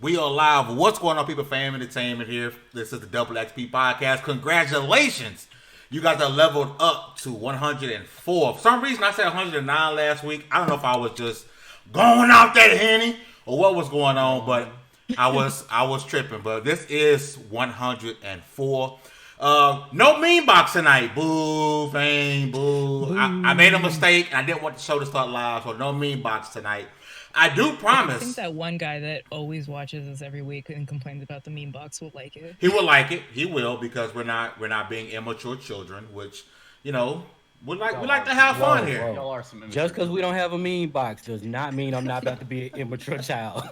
We are live. What's going on, people? Fam Entertainment here. This is the Double XP Podcast. Congratulations. You guys are leveled up to 104. For some reason, I said 109 last week. I don't know if I was just going out that Henny or what was going on, but I was tripping. But this is 104. No meme box tonight. Boo, fame, boo. I made a mistake, and I didn't want the show to start live, so no meme box tonight. I do promise. I think that one guy that always watches us every week and complains about the meme box will like it. He will like it. He will, because we're not being immature children, which, you know, we like to have fun here. Y'all are some Just because we don't have a meme box does not mean I'm not about to be an immature child.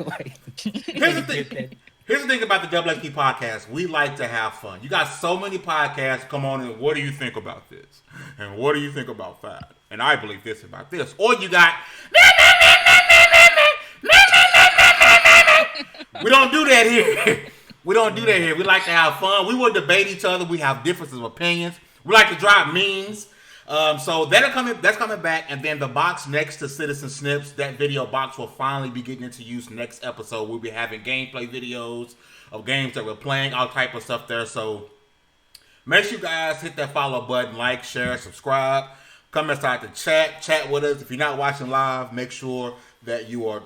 Here's the thing. Here's the thing about the Double XP Podcast. We like to have fun. You got so many podcasts come on and what do you think about this? And what do you think about that? And I believe this about this. Or you got we don't do that here. We don't do that here. We like to have fun. We will debate each other. We have differences of opinions. We like to drop memes. So that's coming back. And then the box next to Citizen Snips, that video box will finally be getting into use next episode. We'll be having gameplay videos of games that we're playing, all type of stuff there. So make sure you guys hit that follow button, like, share, subscribe. Come inside the chat with us. If you're not watching live, make sure that you are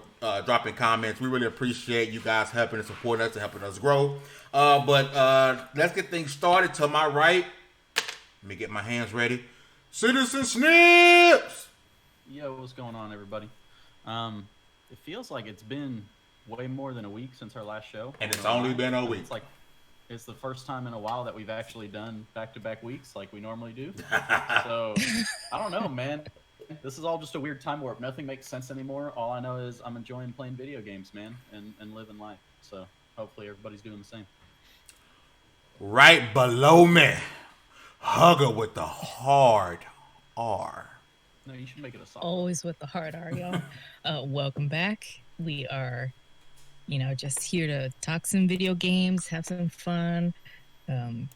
dropping comments. We really appreciate you guys helping and supporting us and helping us grow. But let's get things started. To my right, let me get my hands ready. Citizen Snips! Yo, what's going on, everybody? It feels like it's been way more than a week since our last show. And it's only been a week. It's the first time in a while that we've actually done back-to-back weeks like we normally do. So, I don't know, man. This is all just a weird time warp. Nothing makes sense anymore. All I know is I'm enjoying playing video games, man, and living life. So hopefully everybody's doing the same. Right below me, Hugger with the hard R. No, you should make it a song. Always with the hard R, y'all. Welcome back. We are, just here to talk some video games, have some fun, and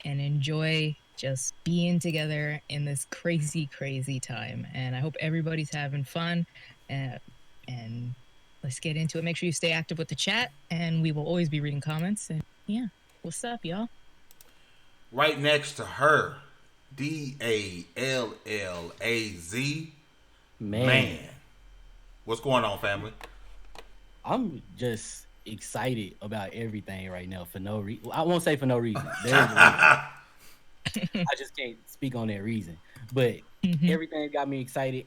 enjoy just being together in this crazy, crazy time. And I hope everybody's having fun. And let's get into it. Make sure you stay active with the chat, and we will always be reading comments. And yeah, what's up, y'all? Right next to her, Dallaz, man. What's going on, family? I'm just excited about everything right now for no reason. I won't say for no reason. There's a reason. I just can't speak on that reason. But everything got me excited,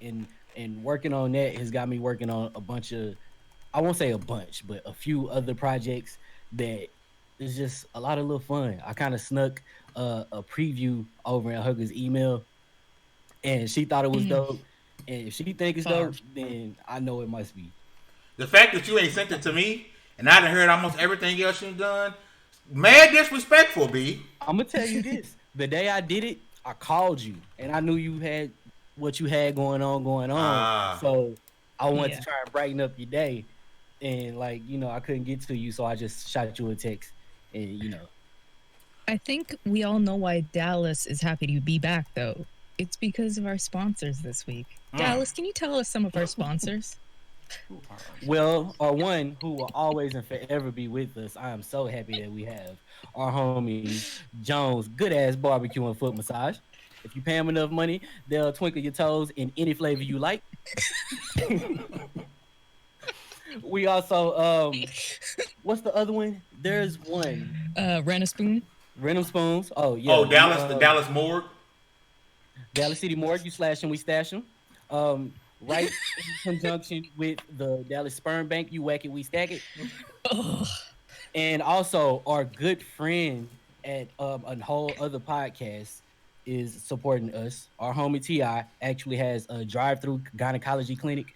and working on that has got me working on a bunch of, I won't say a bunch, but a few other projects that is just a lot of little fun. I kind of snuck a preview over in Hugger's email, and she thought it was dope. And if she think it's dope, then I know it must be. The fact that you ain't sent it to me, and I done heard almost everything else you've done, mad disrespectful, B. I'm going to tell you this. The day I did it, I called you, and I knew you had what you had going on. So I wanted to try and brighten up your day. And, I couldn't get to you, so I just shot you a text. And, I think we all know why Dallas is happy to be back, though. It's because of our sponsors this week. Dallas, can you tell us some of our sponsors? Well, one who will always and forever be with us, I am so happy that we have our homie Jones, good ass barbecue and foot massage. If you pay them enough money, they'll twinkle your toes in any flavor you like. We also, what's the other one? There's one. Rent Spoon. Rent Spoons. Oh yeah. Oh, Dallas, the Dallas Morgue. Dallas City Morgue. You slash them, we stash them. Right in conjunction with the Dallas Sperm Bank, you whack it, we stack it. And also our good friend at a whole other podcast is supporting us. Our homie T.I. actually has a drive-through gynecology clinic.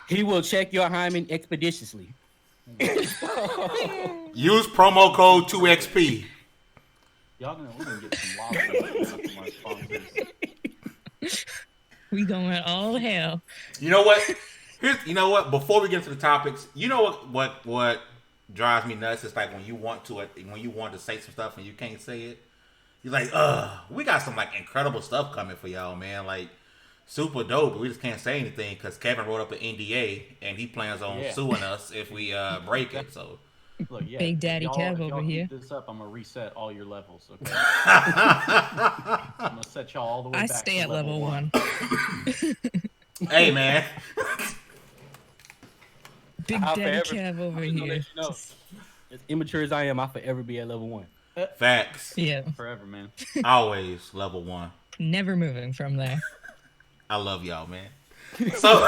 He will check your hymen expeditiously. Use promo code 2XP. Y'all we're gonna get some wild stuff from our sponsors. We going all hell. You know what? Before we get into the topics, you know what drives me nuts? It's like when you want to say some stuff and you can't say it. You're like, we got some incredible stuff coming for y'all, man. Like, super dope, but we just can't say anything because Kevin wrote up an NDA and he plans on suing us if we break it. So, look, yeah, Big Daddy Kev over here. Keep this up, I'm gonna reset all your levels. Okay, I'm gonna set y'all all the way I back. stay to at level 1. hey man, Big I'll Daddy forever- Kev over I'm just gonna here. let you know, as immature as I am, I'll forever be at level 1. facts. Yeah, Forever, man. Always level 1. never moving from there. I love y'all, man. So,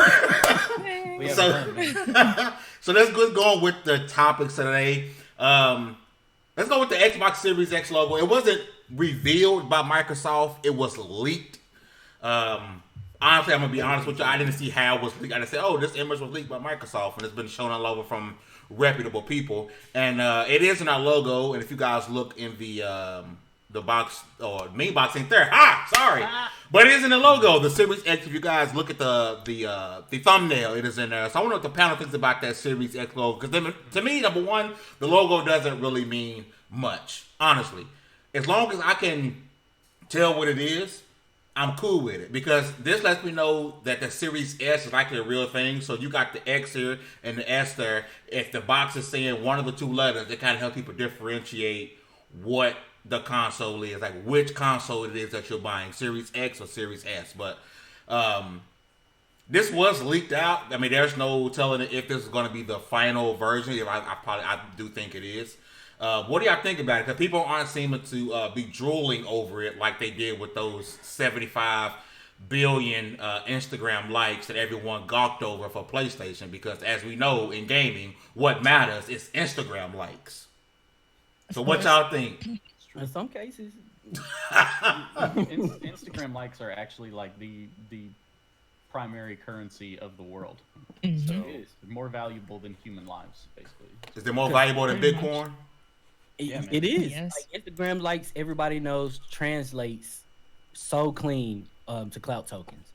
We have so, fun, man. so let's go on with the topics today. Let's go with the Xbox Series X logo. It wasn't revealed by Microsoft. It was leaked. Honestly, I'm gonna be honest with you. I didn't see how it was leaked. I just said, "Oh, this image was leaked by Microsoft," and it's been shown all over from reputable people. And it is in our logo. And if you guys look in the box or main box ain't there. Sorry, but it is in the logo. The Series X. If you guys look at the thumbnail, it is in there. So I wonder what the panel thinks about that Series X logo. Because to me, number one, the logo doesn't really mean much. Honestly, as long as I can tell what it is, I'm cool with it, because this lets me know that the Series S is likely a real thing. So you got the X here and the S there. If the box is saying one of the two letters, it kind of helps people differentiate what the console is, like which console it is that you're buying, Series X or Series S. But this was leaked out. I mean, there's no telling if this is going to be the final version. I do think it is. What do y'all think about it? Because people aren't seeming to be drooling over it like they did with those 75 billion Instagram likes that everyone gawked over for PlayStation. Because as we know in gaming, what matters is Instagram likes. So what y'all think? In some cases, Instagram likes are actually like the primary currency of the world. So they're more valuable than human lives, basically. Is it more valuable than Bitcoin? it is. Yes. Like, Instagram likes, everybody knows, translates so clean to clout tokens.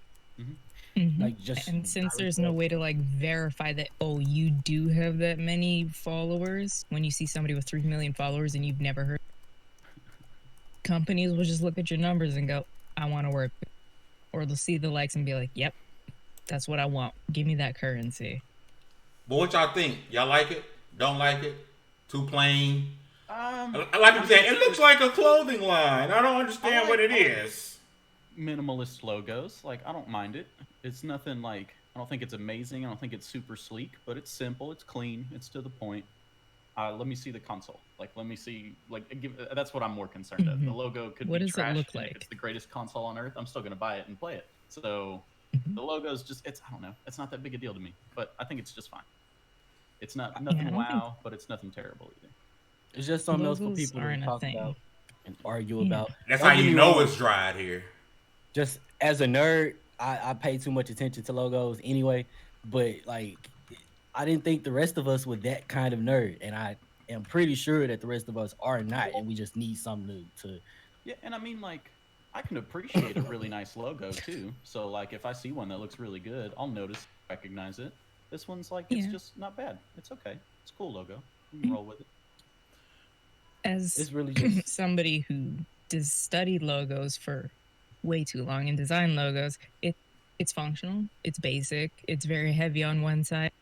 Like just And since there's no way to like verify that, oh, you do have that many followers, when you see somebody with 3 million followers and you've never heard, companies will just look at your numbers and go, I want to work. Or they'll see the likes and be like, yep, that's what I want. Give me that currency. But what y'all think? Y'all like it? Don't like it? Too plain? I like to say, it looks like a clothing line. I don't understand what it is. Minimalist logos, like, I don't mind it. It's nothing like, I don't think it's amazing. I don't think it's super sleek, but it's simple. It's clean. It's to the point. Let me see the console. Like, let me see. Like, that's what I'm more concerned of. The logo could What be does it trash. look And like? if it's the greatest console on earth, I'm still gonna buy it and play it. So the logo's just, I don't know. It's not that big a deal to me, but I think it's just fine. It's nothing wow, but it's nothing terrible either. it's just something else for Logos people to aren't a talk thing. about and argue about. That's Don't how get you me know wrong, it's dried here. just as a nerd, I pay too much attention to logos anyway. But like, I didn't think the rest of us were that kind of nerd, and I am pretty sure that the rest of us are not, and we just need something to Yeah, and I mean, like, I can appreciate a really nice logo too. So like, if I see one that looks really good, I'll notice, recognize it. This one's like, it's just not bad. It's okay. It's a cool logo. You can roll with it. As It's really just somebody who does study logos for way too long and design logos, it's functional, it's basic, it's very heavy on one side.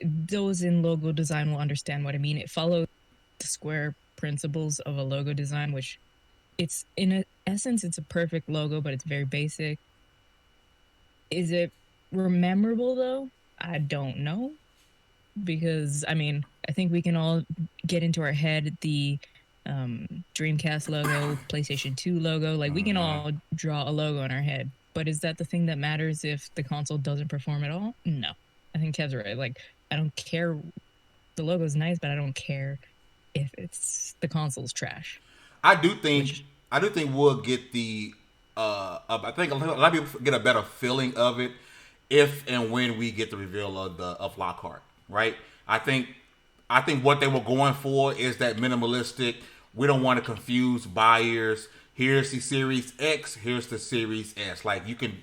Those in logo design will understand what I mean. It follows the square principles of a logo design, which it's in essence it's a perfect logo, but it's very basic. Is it memorable though? I don't know, because I mean, I think we can all get into our head the Dreamcast logo, PlayStation 2 logo. Like, we can all draw a logo in our head, but is that the thing that matters if the console doesn't perform at all? No. I think Kev's right. Like, I don't care. The logo's nice, but I don't care if it's the console's trash. I do think we'll get the I think a lot of people get a better feeling of it if and when we get the reveal of Lockhart, right? I think what they were going for is that minimalistic. We don't want to confuse buyers. Here's the Series X. Here's the Series S. Like, you can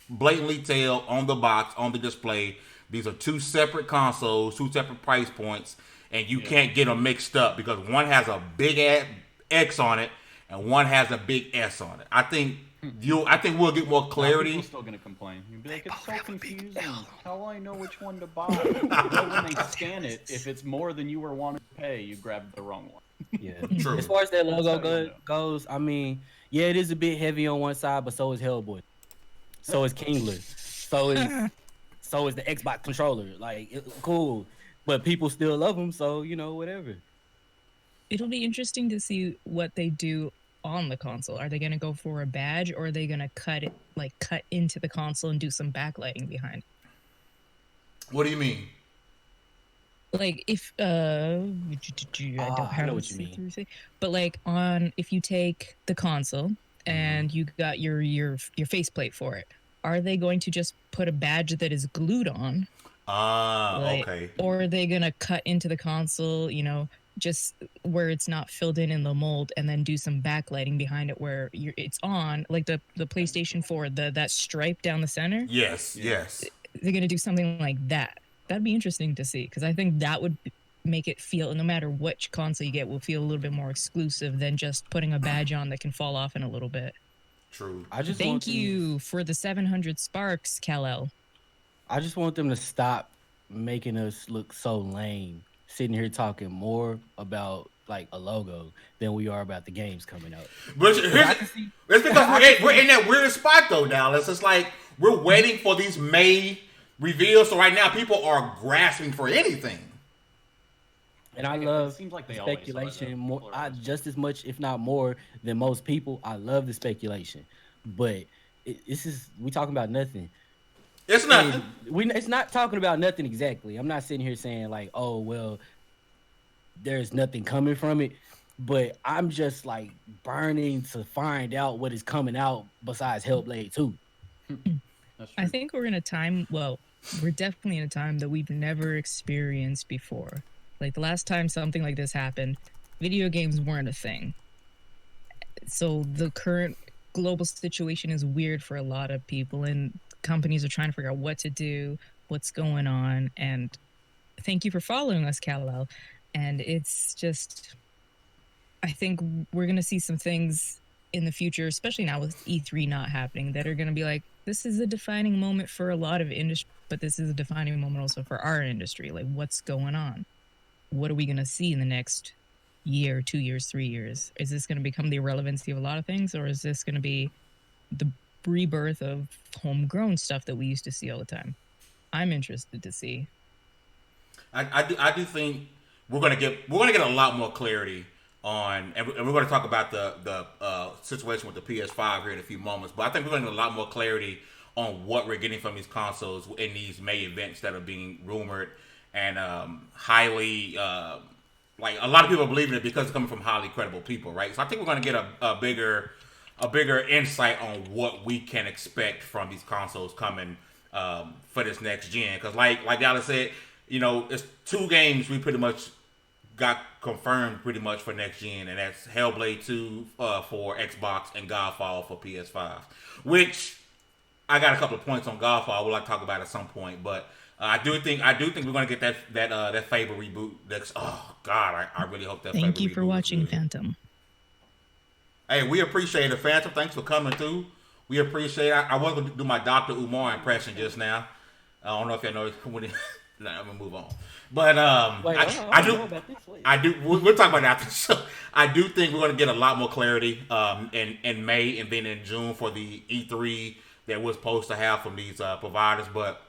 blatantly tell on the box, on the display, these are two separate consoles, two separate price points, and you can't get them mixed up because one has a big X on it and one has a big S on it. I think I think we'll get more clarity. People are still gonna complain. You'd be like, it's so confusing. How will I know which one to buy? But when they scan it, if it's more than you were wanting to pay, you grabbed the wrong one. Yeah. True. As far as that logo That's how you know. goes, I mean, yeah, it is a bit heavy on one side, but so is Hellboy. So is Kingler. So is the Xbox controller. Like, cool. But people still love them, so, you know, whatever. It'll be interesting to see what they do on the console. Are they going to go for a badge, or are they going to cut into the console and do some backlighting behind? What do you mean? Like if I don't have know what you mean. but like if you take the console and you got your faceplate for it, are they going to just put a badge that is glued on? Okay. Or are they gonna cut into the console, you know, just where it's not filled in the mold, and then do some backlighting behind it where it's on, like the PlayStation 4, that stripe down the center? Yes. They're gonna do something like that. That'd be interesting to see, because I think that would make it feel, no matter which console you get, will feel a little bit more exclusive than just putting a badge on that can fall off in a little bit. True. Thank you for the 700 sparks, Kal-El. I just want them to stop making us look so lame, sitting here talking more about like a logo than we are about the games coming out. But it's because we're in that weird spot though, Dallas. It's like we're waiting for these May reveals. So right now people are grasping for anything. And I love seems like they speculation more, just as much, if not more, than most people. I love the speculation, but we talking about nothing. It's not. It's not talking about nothing exactly. I'm not sitting here saying like, oh well, there's nothing coming from it, but I'm just like burning to find out what is coming out besides Hellblade 2. I think we're in a time. Well, we're definitely in a time that we've never experienced before. Like the last time something like this happened, video games weren't a thing. So the current global situation is weird for a lot of people, and companies are trying to figure out what to do, what's going on. And thank you for following us, Kal-El. And it's just, I think we're going to see some things in the future, especially now with E3 not happening, that are going to be like, this is a defining moment for a lot of industry, but this is a defining moment also for our industry. Like, what's going on? What are we going to see in the next year, 2 years, 3 years? Is this going to become the irrelevancy of a lot of things, or is this going to be the rebirth of homegrown stuff that we used to see all the time? I'm interested to see. I do think we're gonna get a lot more clarity on, and we're going to talk about the situation with the PS5 here in a few moments. But I think we're going to get a lot more clarity on what we're getting from these consoles in these May events that are being rumored and highly like a lot of people are believing it because it's coming from highly credible people, right? So I think we're going to get a bigger insight on what we can expect from these consoles coming for this next gen. Because like Dallas said, you know, it's 2 games we pretty much got confirmed pretty much for next gen, and that's Hellblade 2 for Xbox and Godfall for PS5. Which I got a couple of points on Godfall we'll like to talk about at some point, but I do think we're going to get that Fable reboot. Oh God, I really hope that. Thank Fable you for watching Phantom. Hey, we appreciate it, Phantom. Thanks for coming through. We appreciate it. I was going to do my Dr. Umar impression just now. I don't know if you know when. I'm gonna move on, but I do. We'll talk about that after. So I do think we're gonna get a lot more clarity in May and then in June for the E3 that we're supposed to have from these providers. But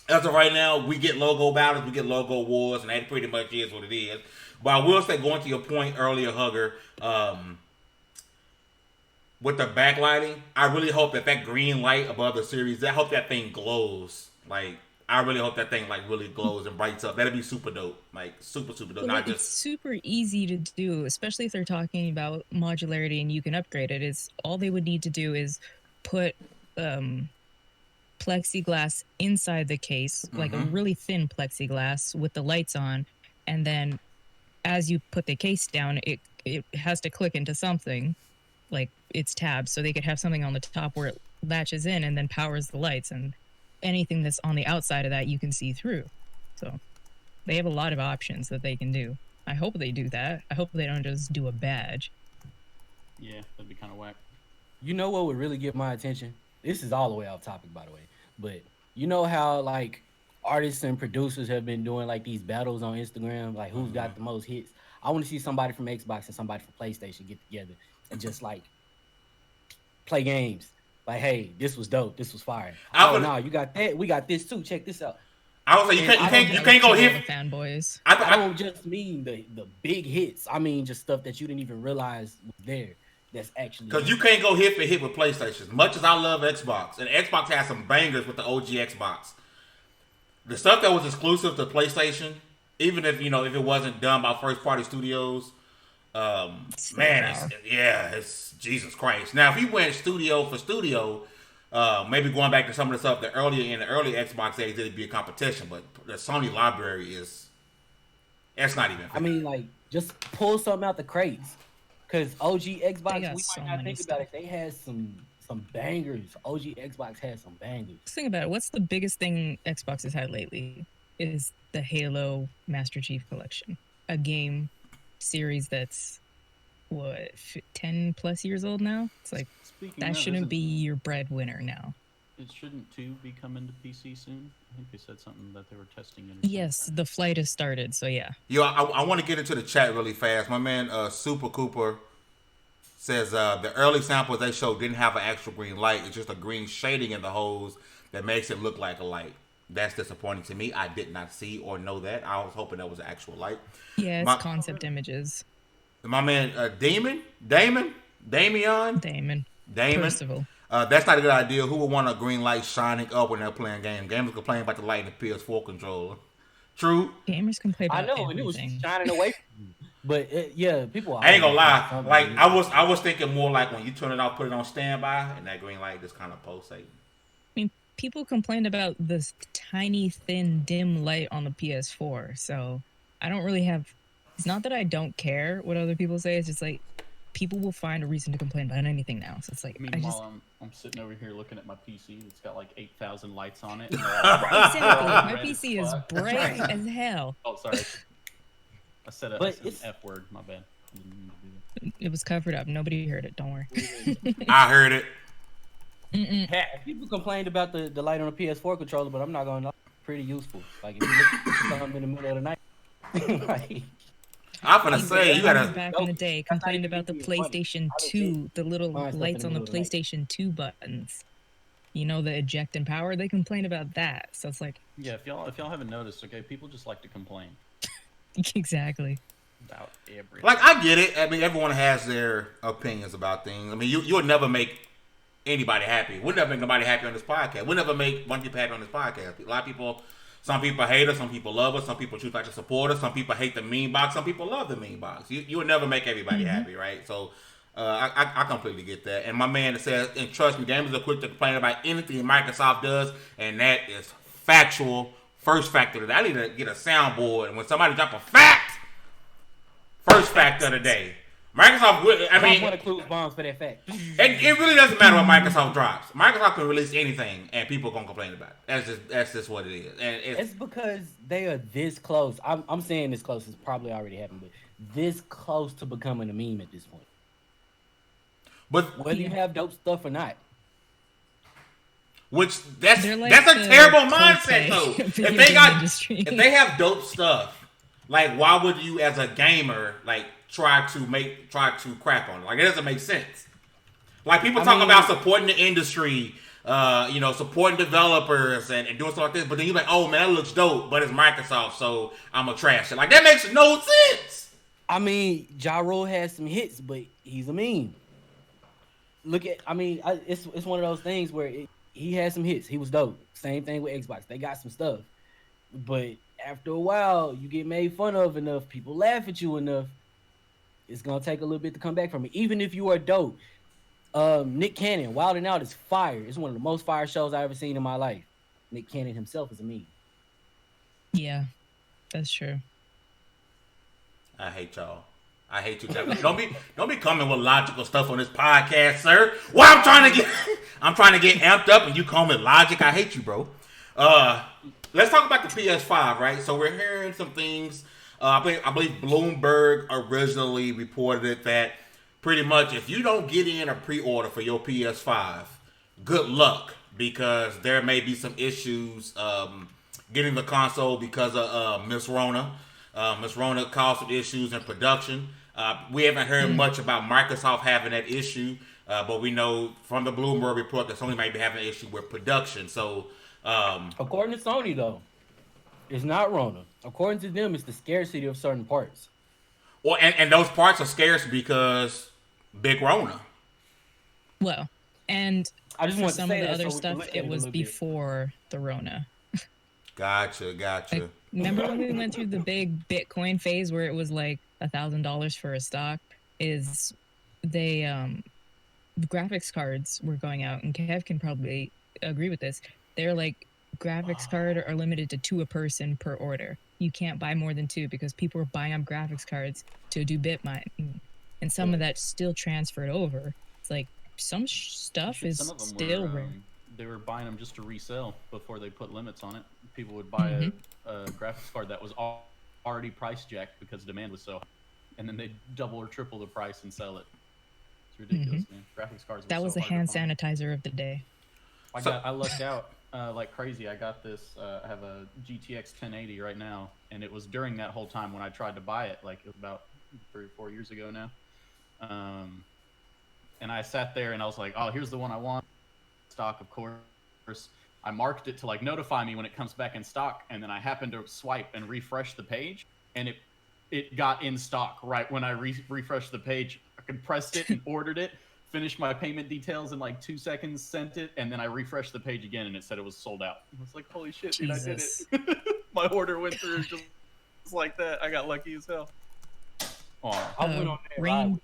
as of right now, we get logo battles, we get logo wars, and that pretty much is what it is. But I will say, going to your point earlier, Hugger, with the backlighting, I really hope that green light above the series, I hope that thing glows. Like, I really hope that thing like really glows and brights up. That'd be super dope. Like super dope. Well, it's super easy to do, especially if they're talking about modularity and you can upgrade it. Is all they would need to do is put plexiglass inside the case, like a really thin plexiglass with the lights on, and then as you put the case down, it has to click into something, like its tabs, so they could have something on the top where it latches in and then powers the lights, and anything that's on the outside of that you can see through. So they have a lot of options that they can do. I hope they do that. I hope they don't just do a badge. Yeah, that'd be kind of whack. You know what would really get my attention? This is all the way off topic, by the way. But you know how like artists and producers have been doing like these battles on Instagram, like who's got the most hits. I want to see somebody from Xbox and somebody from PlayStation get together and just like play games. Like, hey, this was dope. This was fire. Oh no, you got that. We got this too. Check this out. I was like, you can't go hit fanboys. I don't just mean the big hits. I mean just stuff that you didn't even realize was there. That's actually because you can't go hit for hit with PlayStation. As much as I love Xbox, and Xbox has some bangers with the OG Xbox. The stuff that was exclusive to PlayStation, even if if it wasn't done by first party studios, it's Jesus Christ. Now if you went studio for studio, maybe going back to some of the stuff the early Xbox days, it'd be a competition. But the Sony library that's not even fair. I mean, like just pull something out the crates. Because OG Xbox, we might so not think about it. They had some bangers. OG Xbox had some bangers. Think about it. What's the biggest thing Xbox has had lately? Is the Halo Master Chief Collection, a game series that's 10 plus years old now. It's like that shouldn't be your breadwinner now. It shouldn't 2 be coming to PC soon? I think they said something that they were testing it. Yes, the flight has started, so yeah. Yo, I want to get into the chat really fast. My man Super Cooper says the early samples they showed didn't have an actual green light. It's just a green shading in the hose that makes it look like a light. That's disappointing to me. I did not see or know that. I was hoping that was an actual light. Yeah, it's concept images. My man Damon. Percival. That's not a good idea. Who would want a green light shining up when they're playing games? Gamers complain about the light in the PS4 controller. True. Gamers complain about everything. And it was shining away from you. But people. I ain't gonna lie. Like I was thinking more like when you turn it off, put it on standby, and that green light just kind of pulsating. I mean, people complained about this tiny, thin, dim light on the PS4. So I don't really have. It's not that I don't care what other people say. It's just like people will find a reason to complain about anything now. So it's like Meanwhile, I'm sitting over here looking at my PC. It's got like 8,000 lights on it. Exactly. My PC is bright as hell. Oh, sorry. I said an F word. My bad. I didn't mean to do that. It was covered up. Nobody heard it. Don't worry. I heard it. People complained about the light on the PS4 controller, but I'm not gonna lie, pretty useful. Like if you look at something in the middle of the night, like, I'm gonna say you gotta. Back in the day, complained about the PlayStation 2, the little lights on the PlayStation 2 buttons. You know, the eject and power. They complained about that. So it's like, yeah, if y'all haven't noticed, okay, people just like to complain. Exactly. About everything. Like I get it. I mean, everyone has their opinions about things. I mean, you'll never make anybody happy. We'll never make nobody happy on this podcast. We'll never make one people happy on this podcast. A lot of people. Some people hate us, some people love us, some people choose not to support us, some people hate the meme box, some people love the meme box. You will never make everybody happy, right? So I completely get that. And my man says, and trust me, gamers are quick to complain about anything Microsoft does, and that is factual. First factor of the day. I need to get a soundboard, and when somebody drop a fact, first fact of the day. Microsoft, I mean, want to include bombs for that fact. It really doesn't matter what Microsoft drops. Microsoft can release anything, and people are gonna complain about it. That's just what it is. And it's because they are this close. I'm saying this close. It's probably already happened, but this close to becoming a meme at this point. But whether you have dope stuff or not. Which that's a terrible mindset though. If they have dope stuff, like why would you as a gamer like try to crap on it? Like it doesn't make sense. Like people talk about supporting the industry, supporting developers and doing stuff like this, but then you're like, oh man, that looks dope, but it's Microsoft, so I'm gonna trash it. Like that makes no sense. I mean, Ja Rule has some hits, but he's a meme. It's one of those things where he had some hits. He was dope. Same thing with Xbox. They got some stuff. But after a while, you get made fun of enough, people laugh at you enough, it's going to take a little bit to come back from it. Even if you are dope. Nick Cannon, Wild 'N Out is fire. It's one of the most fire shows I've ever seen in my life. Nick Cannon himself is a meme. Yeah, that's true. I hate y'all. I hate you. Don't be coming with logical stuff on this podcast, sir. Well, I'm trying to get amped up, and you call me logic. I hate you, bro. Let's talk about the PS5, right? So we're hearing some things. I believe Bloomberg originally reported it that pretty much if you don't get in a pre-order for your PS5, good luck, because there may be some issues getting the console because of Miss Rona. Miss Rona caused some issues in production. We haven't heard much about Microsoft having that issue, but we know from the Bloomberg report that Sony might be having an issue with production. So, according to Sony, though, it's not Rona. According to them, it's the scarcity of certain parts. Well, and those parts are scarce because Big Rona. Well, and I just for want to some say of the that other so we can stuff, look at it a was little bit. before the Rona. Gotcha. Like, remember when we went through the big Bitcoin phase where it was like $1,000 for a stock? Is they the graphics cards were going out, and Kev can probably agree with this. They're like, graphics card are limited to 2 a person per order. You can't buy more than 2 because people are buying up graphics cards to do bit mining, and some of that still transferred over. It's like some stuff is Some of them still were, rare. they were buying them just to resell before they put limits on it. People would buy a graphics card that was already price jacked because demand was so high, and then they double or triple the price and sell it. It's ridiculous, man. Graphics cards. That was the hand sanitizer of the day. I lucked out like crazy. I got this. I have a GTX 1080 right now, and it was during that whole time when I tried to buy it. Like it was about 3 or 4 years ago now. And I sat there and I was like, "Oh, here's the one I want." Stock, of course. I marked it to like notify me when it comes back in stock, and then I happened to swipe and refresh the page, and it got in stock right when I refreshed the page. I pressed it and ordered it, finished my payment details in like 2 seconds, sent it, and then I refreshed the page again, and it said it was sold out. I was like, "Holy shit, dude, I did it!" My order went through just like that. I got lucky as hell. I went on there Rain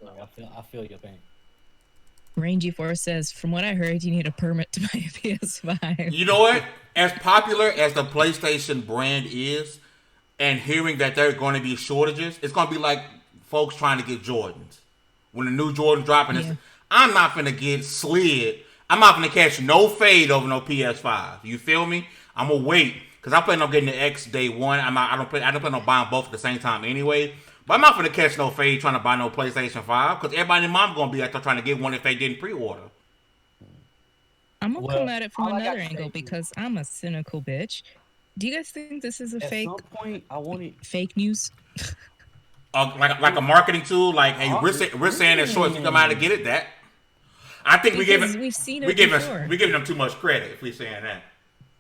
live. I feel your pain. Rain G4 says, from what I heard, you need a permit to buy a PS5. You know what? As popular as the PlayStation brand is, and hearing that there are going to be shortages, it's going to be like folks trying to get Jordans. When the new Jordan drop, and I'm not going to get slid. I'm not going to catch no fade over no PS5. You feel me? I'm going to wait, because I plan on getting the X day one. I don't plan on buying both at the same time anyway. But I'm not going to catch no fade trying to buy no PlayStation 5, because everybody in mom going to be out there trying to get one if they didn't pre-order. I'm going to come at it from another angle, because I'm a cynical bitch. Do you guys think this is a fake? At some point, I wanted fake news. Like a marketing tool, like, hey, we're saying that short, you come out to get it. That I think we've seen it we're giving them too much credit if we're saying that.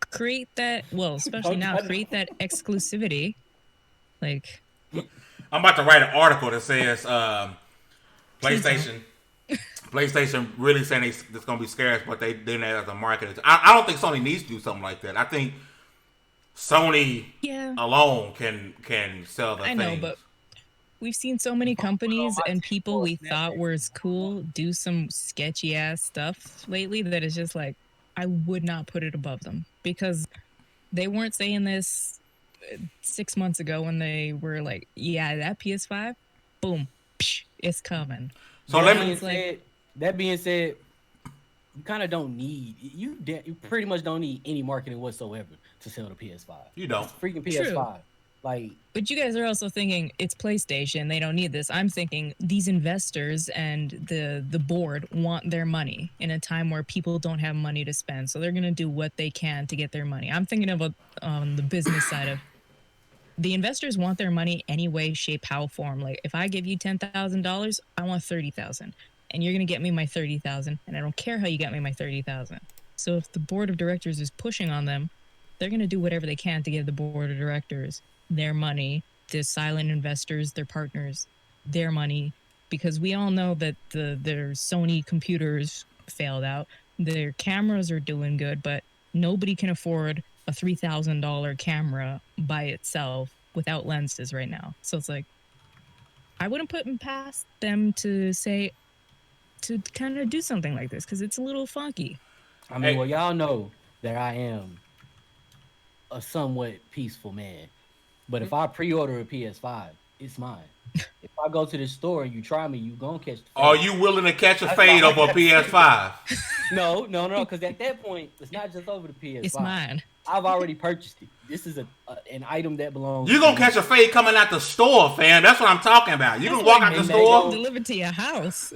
Create that, especially now, create that exclusivity. Like, I'm about to write an article that says PlayStation really saying it's going to be scarce, but they didn't as a market. I don't think Sony needs to do something like that. I think Sony alone can sell the thing. I know, but we've seen so many companies and people we thought were cool do some sketchy ass stuff lately that is just like, I would not put it above them, because they weren't saying this 6 months ago when they were like, yeah, that PS5, boom, it's coming. So that being said, you kind of don't need you pretty much don't need any marketing whatsoever to sell the PS5. You don't. It's freaking PS5. True. Like, but you guys are also thinking it's PlayStation, they don't need this. I'm thinking these investors and the board want their money in a time where people don't have money to spend, so they're gonna do what they can to get their money. I'm thinking about the business side of the investors want their money any way, shape, how, form. Like, if I give you $10,000, I want $30,000, and you're gonna get me my $30,000, and I don't care how you get me my $30,000. So if the board of directors is pushing on them, they're gonna do whatever they can to give the board of directors their money, the silent investors, their partners, their money, because we all know that their Sony computers failed out. Their cameras are doing good, but nobody can afford a $3,000 camera by itself without lenses right now. So it's like, I wouldn't put them past them to kind of do something like this, because it's a little funky. I mean, well, y'all know that I am a somewhat peaceful man. But if I pre-order a PS5, it's mine. If I go to the store and you try me, you gonna catch the fade. Are you willing to catch a fade over a PS5? No, because at that point, it's not just over the PS5. It's mine. I've already purchased it. This is an item that belongs. You're gonna catch a fade coming out the store, fam. That's what I'm talking about. You can walk out the store, delivered to your house.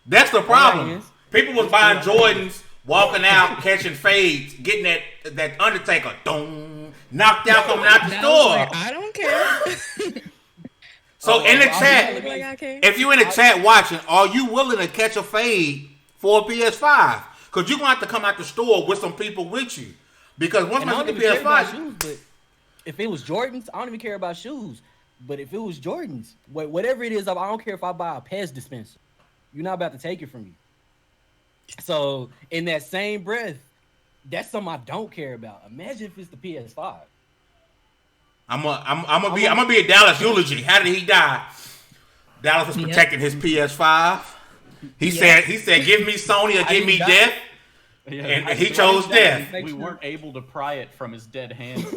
That's the problem. People was buying Jordans, walking out, catching fades, getting that Undertaker, knocked out coming out the store. Like, I don't care. So in the chat, if you in the chat watching, are you willing to catch a fade for a PS5? Because you're gonna have to come out the store with some people with you. Because once I get the PS5, shoes, but if it was Jordans, I don't even care about shoes. But if it was Jordans, whatever it is, I don't care if I buy a Pez dispenser. You're not about to take it from me. So in that same breath, that's something I don't care about. Imagine if it's the PS5. I'm gonna be a Dallas eulogy. How did he die? Dallas was protecting his PS5. He said, "Give me Sony or give me death." Yeah, and he chose death. We weren't able to pry it from his dead hands.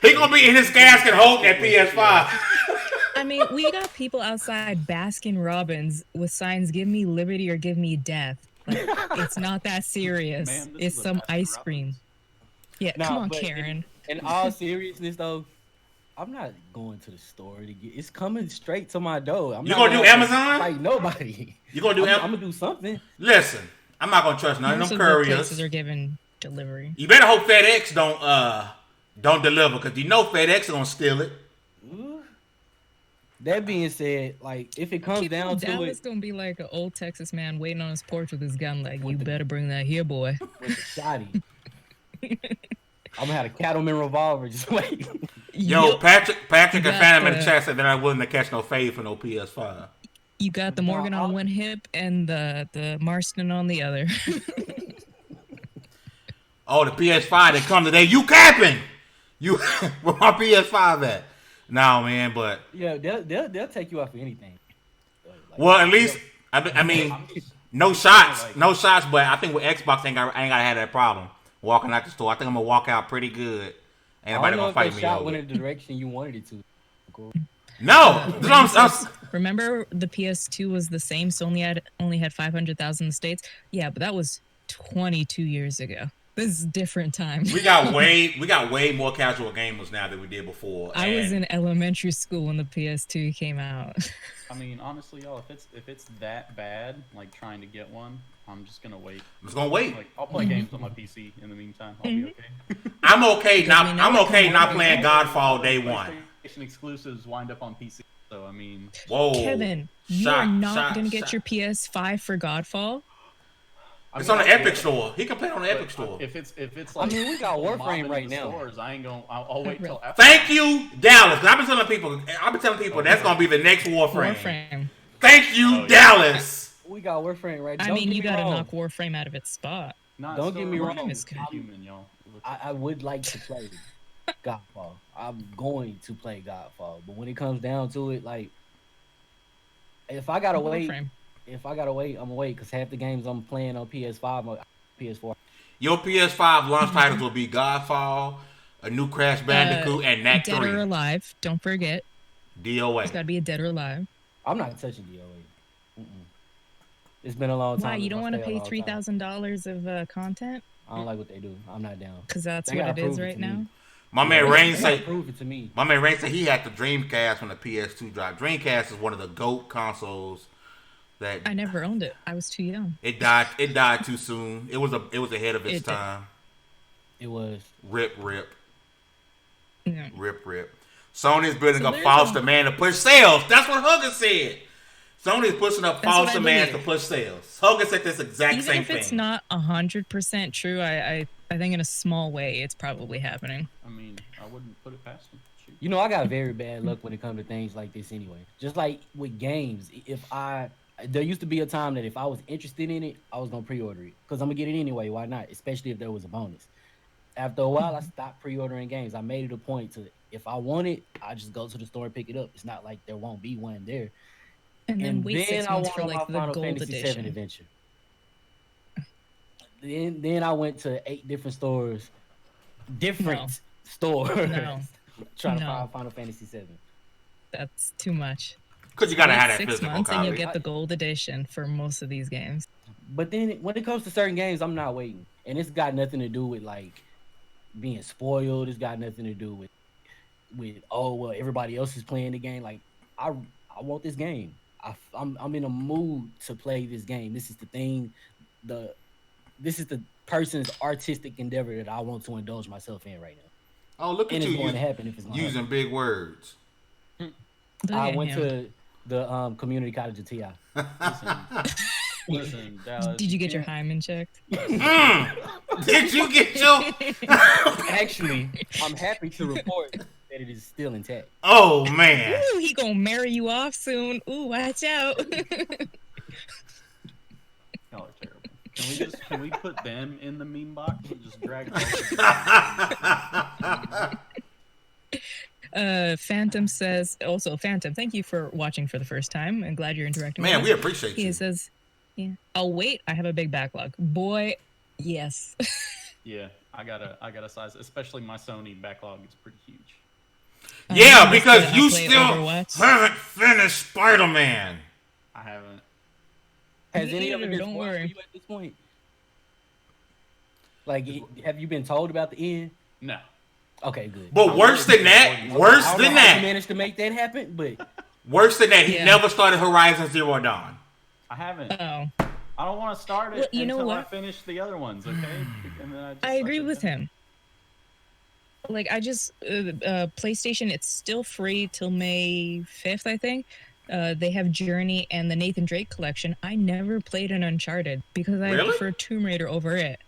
He gonna be in his casket holding that PS5. I mean, we got people outside Baskin Robbins with signs "Give me liberty" or "Give me death." Like, it's not that serious. Man, it's some ice cream. Yeah, come on, Karen. In all seriousness, though, I'm not going to the store to get. It's coming straight to my door. You gonna do Amazon? Like nobody. You gonna do? I'm gonna do something. Listen, I'm not gonna trust none of them couriers. Places are giving delivery. You better hope FedEx don't deliver, because you know FedEx is gonna steal it. That being said, like if it comes down to Dallas gonna be like an old Texas man waiting on his porch with his gun, like, you better bring that here, boy. With the shotty. I'm gonna have a cattleman revolver. Just wait. Yo, Patrick and Phantom in the chat said they're not willing to catch no fade for no PS5. You got the Morgan on one hip and the Marston on the other. Oh, the PS5 that come today. You capping? You where my PS5 at? No, man, but yeah, they'll take you out for anything. Like, well, at least I mean, no shots. But I think with Xbox, I ain't gotta have that problem walking out the store. I think I'm gonna walk out pretty good. Ain't nobody gonna fight me. Shot went in the direction you wanted it to. Cool. No, remember the PS2 was the same, so only had 500,000 in the States. Yeah, but that was 22 years ago. This is a different time. we got way more casual gamers now than we did before. I was in elementary school when the PS2 came out. I mean, honestly, y'all, if it's that bad, like trying to get one, I'm just gonna wait. I'm just gonna wait. Like, I'll play games on my PC in the meantime. I'll be okay. I'm okay not playing Godfall day one. PlayStation exclusives wind up on PC, so I mean. Whoa, Kevin, you are not gonna get your PS5 for Godfall. It's on the Epic Store. He can play it on the Epic Store. If it's like, I mean, we got Warframe right now. Stores, I ain't gonna. I'll wait till after. Thank you, Dallas. I've been telling people that's gonna be the next Warframe. Thank you, Dallas. We got Warframe right now. I mean, you gotta knock Warframe out of its spot. Don't get me wrong. Human, y'all. I would like to play Godfall. I'm going to play Godfall, but when it comes down to it, like, if I gotta wait. If I gotta wait, I'm gonna wait, because half the games I'm playing on PS5 or PS4. Your PS5 launch titles will be Godfall, a new Crash Bandicoot, and Knack 3. Dead or Alive, don't forget. DOA. It's gotta be a Dead or Alive. I'm not touching DOA. It's been a long time. Why, you don't want to pay $3,000 of content? I don't like what they do. I'm not down. Because that's what it is right now. My man Rain said, prove it to me. My man Rain said he had the Dreamcast when the PS2 dropped. Dreamcast is one of the GOAT consoles. I never owned it. I was too young. It died too soon. It was ahead of its time. It was. Rip. Yeah. Rip. Sony's building up false demand to push sales. That's what Huggins said. Sony's pushing up false demand to push sales. Huggins said this exact same thing. Even if it's not 100% true, I think in a small way it's probably happening. I mean, I wouldn't put it past them. Shoot. You know, I got very bad luck when it comes to things like this anyway. Just like with games, there used to be a time that if I was interested in it, I was gonna pre-order it, because I'm gonna get it anyway. Why not? Especially if there was a bonus. After a while, I stopped pre-ordering games. I made it a point to, if I want it, I just go to the store and pick it up. It's not like there won't be one there. And then wait 6 months for like the Final gold Fantasy edition. VII adventure. Then I went to 8 different stores, trying to find Final Fantasy VII. That's too much. Because you gotta have that 6 physical months copy. and you'll get the gold edition for most of these games. But then when it comes to certain games, I'm not waiting, and it's got nothing to do with like being spoiled. It's got nothing to do with oh well everybody else is playing the game. Like I want this game. I'm in a mood to play this game. This is the thing. This is the person's artistic endeavor that I want to indulge myself in right now. Oh, look And at it's you going to happen if it's going to using happen. big words. Look I at went him. to the community college of TI. Listen, Dallas. Did you get your can't- hymen checked? Did you get your? Actually, I'm happy to report that it is still intact. Oh man. Ooh, he gonna marry you off soon. Ooh, watch out. Y'all are terrible. Can we put them in the meme box and just drag Phantom says, also Phantom, thank you for watching for the first time. I'm glad you're interacting. Man, with we us. appreciate He you. says, yeah. Oh wait, I have a big backlog. Boy, yes. Yeah, I gotta size, especially my Sony backlog is pretty huge. Yeah, I because play you still Overwatch. haven't finished Spider-Man. I haven't. Has Me any of it either, been don't spoiled for worry. you at this point? Like, have you been told about the end? No. Okay, good. But worse than that, I worse don't know than how you that, managed to make that happen, but worse than that, he Yeah. never started Horizon Zero Dawn. I haven't. Oh, I don't want to start it Well, you know until I what? finish the other ones, okay? And then I agree with him. Like, I just PlayStation, it's still free till May 5th, I think. They have Journey and the Nathan Drake collection. I never played an Uncharted because I Really? prefer Tomb Raider over it.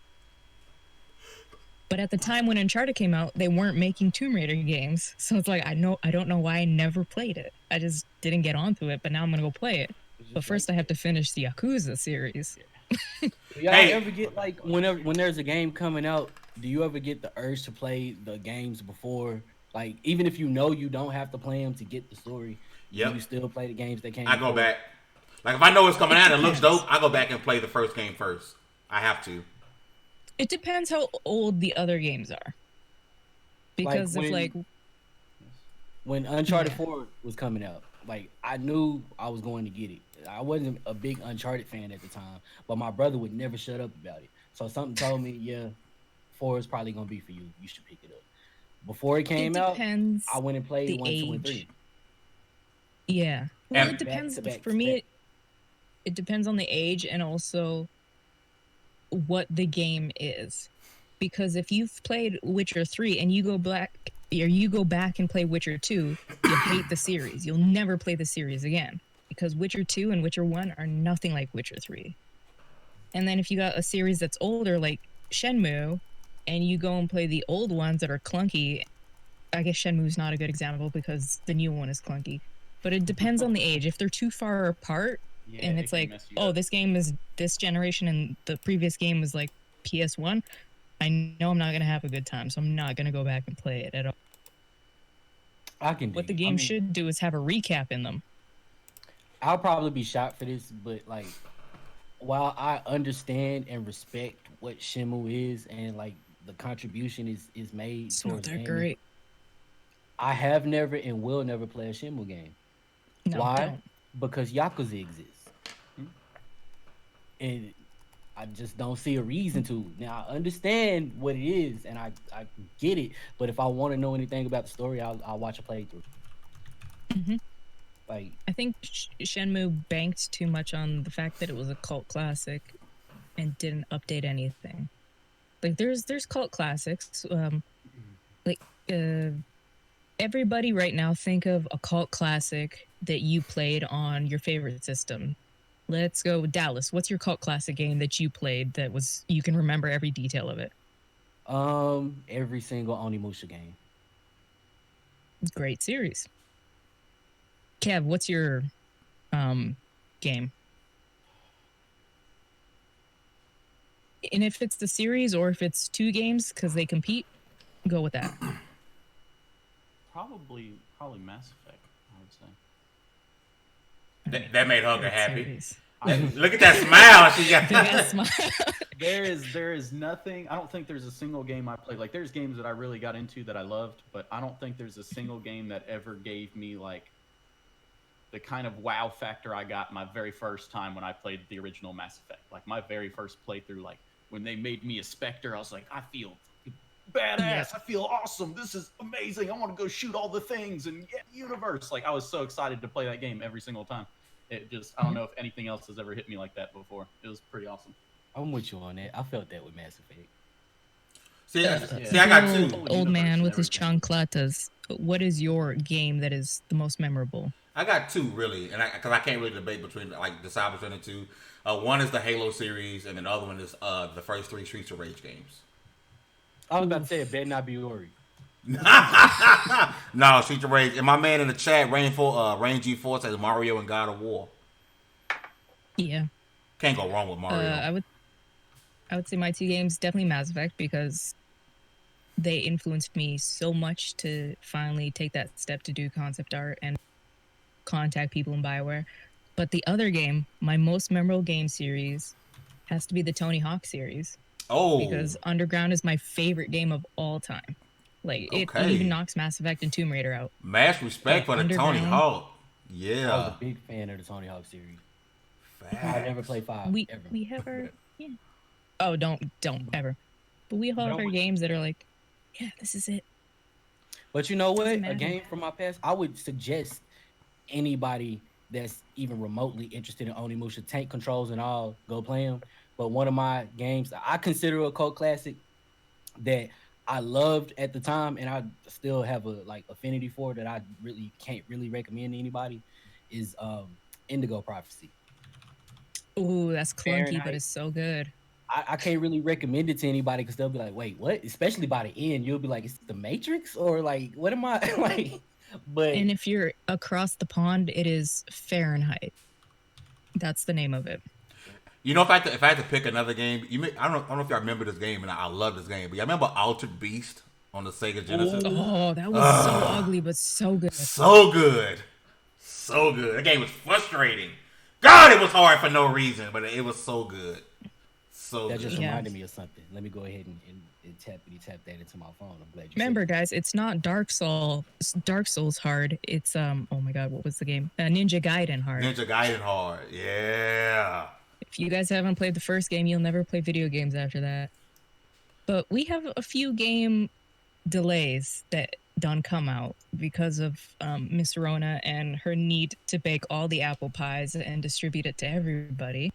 But at the time when Uncharted came out, they weren't making Tomb Raider games. So it's like I don't know why I never played it. I just didn't get onto it, but now I'm gonna go play it. But first I have to finish the Yakuza series. do y'all Hey. ever get like when there's a game coming out? Do you ever get the urge to play the games before? Like, even if you know you don't have to play them to get the story, Yep. do you still play the games that came? I go before? back. Like if I know it's coming out and it looks depends. dope, I go back and play the first game first. I have to. It depends how old the other games are. Because when Uncharted Yeah. 4 was coming out, like I knew I was going to get it. I wasn't a big Uncharted fan at the time, but my brother would never shut up about it. So something told me, yeah, 4 is probably gonna be for you. You should pick it up. Before it came out, depends I went and played the 1, 2, and age. 3. Yeah. Well, And- it depends. Back to back For to me, back. it depends on the age and also what the game is. Because if you've played Witcher 3 and you go back and play Witcher 2, you'll hate the series. You'll never play the series again. Because Witcher 2 and Witcher 1 are nothing like Witcher 3. And then if you got a series that's older like Shenmue and you go and play the old ones that are clunky, I guess Shenmue's not a good example because the new one is clunky. But it depends on the age. If they're too far apart, Yeah, and it it's can like, mess you oh, up. this game is this generation and the previous game was like PS1, I know I'm not going to have a good time, so I'm not going to go back and play it at all. I can. What the dig it. I game mean, should do is have a recap in them. I'll probably be shot for this, but like, while I understand and respect what Shenmue is and like the contribution is made It's not towards that gaming, great. I have never and will never play a Shenmue game. No, Why? don't. Because Yakuza exists. And I just don't see a reason to. Now, I understand what it is, and I get it, but if I want to know anything about the story, I'll watch a playthrough. Mhm. Like, I think Shenmue banked too much on the fact that it was a cult classic and didn't update anything. Like there's cult classics. Everybody right now think of a cult classic that you played on your favorite system. Let's go with Dallas. What's your cult classic game that you played that was you can remember every detail of it? every single Onimusha game. Great series. Kev, what's your game? And if it's the series or if it's two games because they compete, go with that. Probably Mass Effect, I would say. That made Hugger Great happy. series. Look at that smile she got. Big ass smile. There is nothing. I don't think there's a single game I played. Like, there's games that I really got into that I loved, but I don't think there's a single game that ever gave me like the kind of wow factor I got my very first time when I played the original Mass Effect. Like my very first playthrough, like when they made me a Spectre, I was like, I feel badass. Yeah. I feel awesome. This is amazing. I want to go shoot all the things and get universe. Like I was so excited to play that game every single time. It just I don't know if anything else has ever hit me like that before. It was pretty awesome. I'm with you on that. I felt that with Mass Effect. See, I got two. Old man with his everything. chanclatas. What is your game that is the most memorable? I got two really, and because I can't really debate between decide between the two. One is the Halo series, and then the other one is the first three Streets of Rage games. I was about to say it better not be Ori. No, Streets of Rage. And my man in the chat, Rain G4 says Mario and God of War. Yeah. Can't go wrong with Mario. I would say my two games definitely Mass Effect because they influenced me so much to finally take that step to do concept art and contact people in BioWare. But the other game, my most memorable game series, has to be the Tony Hawk series. Oh, Because Underground is my favorite game of all time. Like it even knocks Mass Effect and Tomb Raider out. Mass respect for the Tony Hawk. Yeah, I was a big fan of the Tony Hawk series. I never played 5. We ever. we have our yeah. Oh, don't ever. But we all have our games that are like, yeah, this is it. But you know what? Doesn't A matter. game from my past, I would suggest anybody that's even remotely interested in Onimusha tank controls and all, go play them. But one of my games I consider a cult classic that I loved at the time, and I still have a affinity for that I really can't really recommend to anybody is Indigo Prophecy. Ooh, that's clunky, Fahrenheit. but it's so good. I can't really recommend it to anybody because they'll be like, wait, what? Especially by the end, you'll be like, is it the Matrix or like, what am I like? But And if you're across the pond, it is Fahrenheit. That's the name of it. you know, if I had to pick another game, I don't know if y'all remember this game, and I love this game. But y'all remember Altered Beast on the Sega Genesis? Oh, that was so ugly, but so good. So good, so good. That game was frustrating. God, it was hard for no reason, but it was so good. So that good. just Yeah. reminded me of something. Let me go ahead and tap that into my phone. I'm glad you Remember, guys, it's not Dark Souls hard. It's oh my god, what was the game? Ninja Gaiden hard. Ninja Gaiden hard, yeah. If you guys haven't played the first game, you'll never play video games after that. But we have a few game delays that don't come out because of Miss Rona and her need to bake all the apple pies and distribute it to everybody.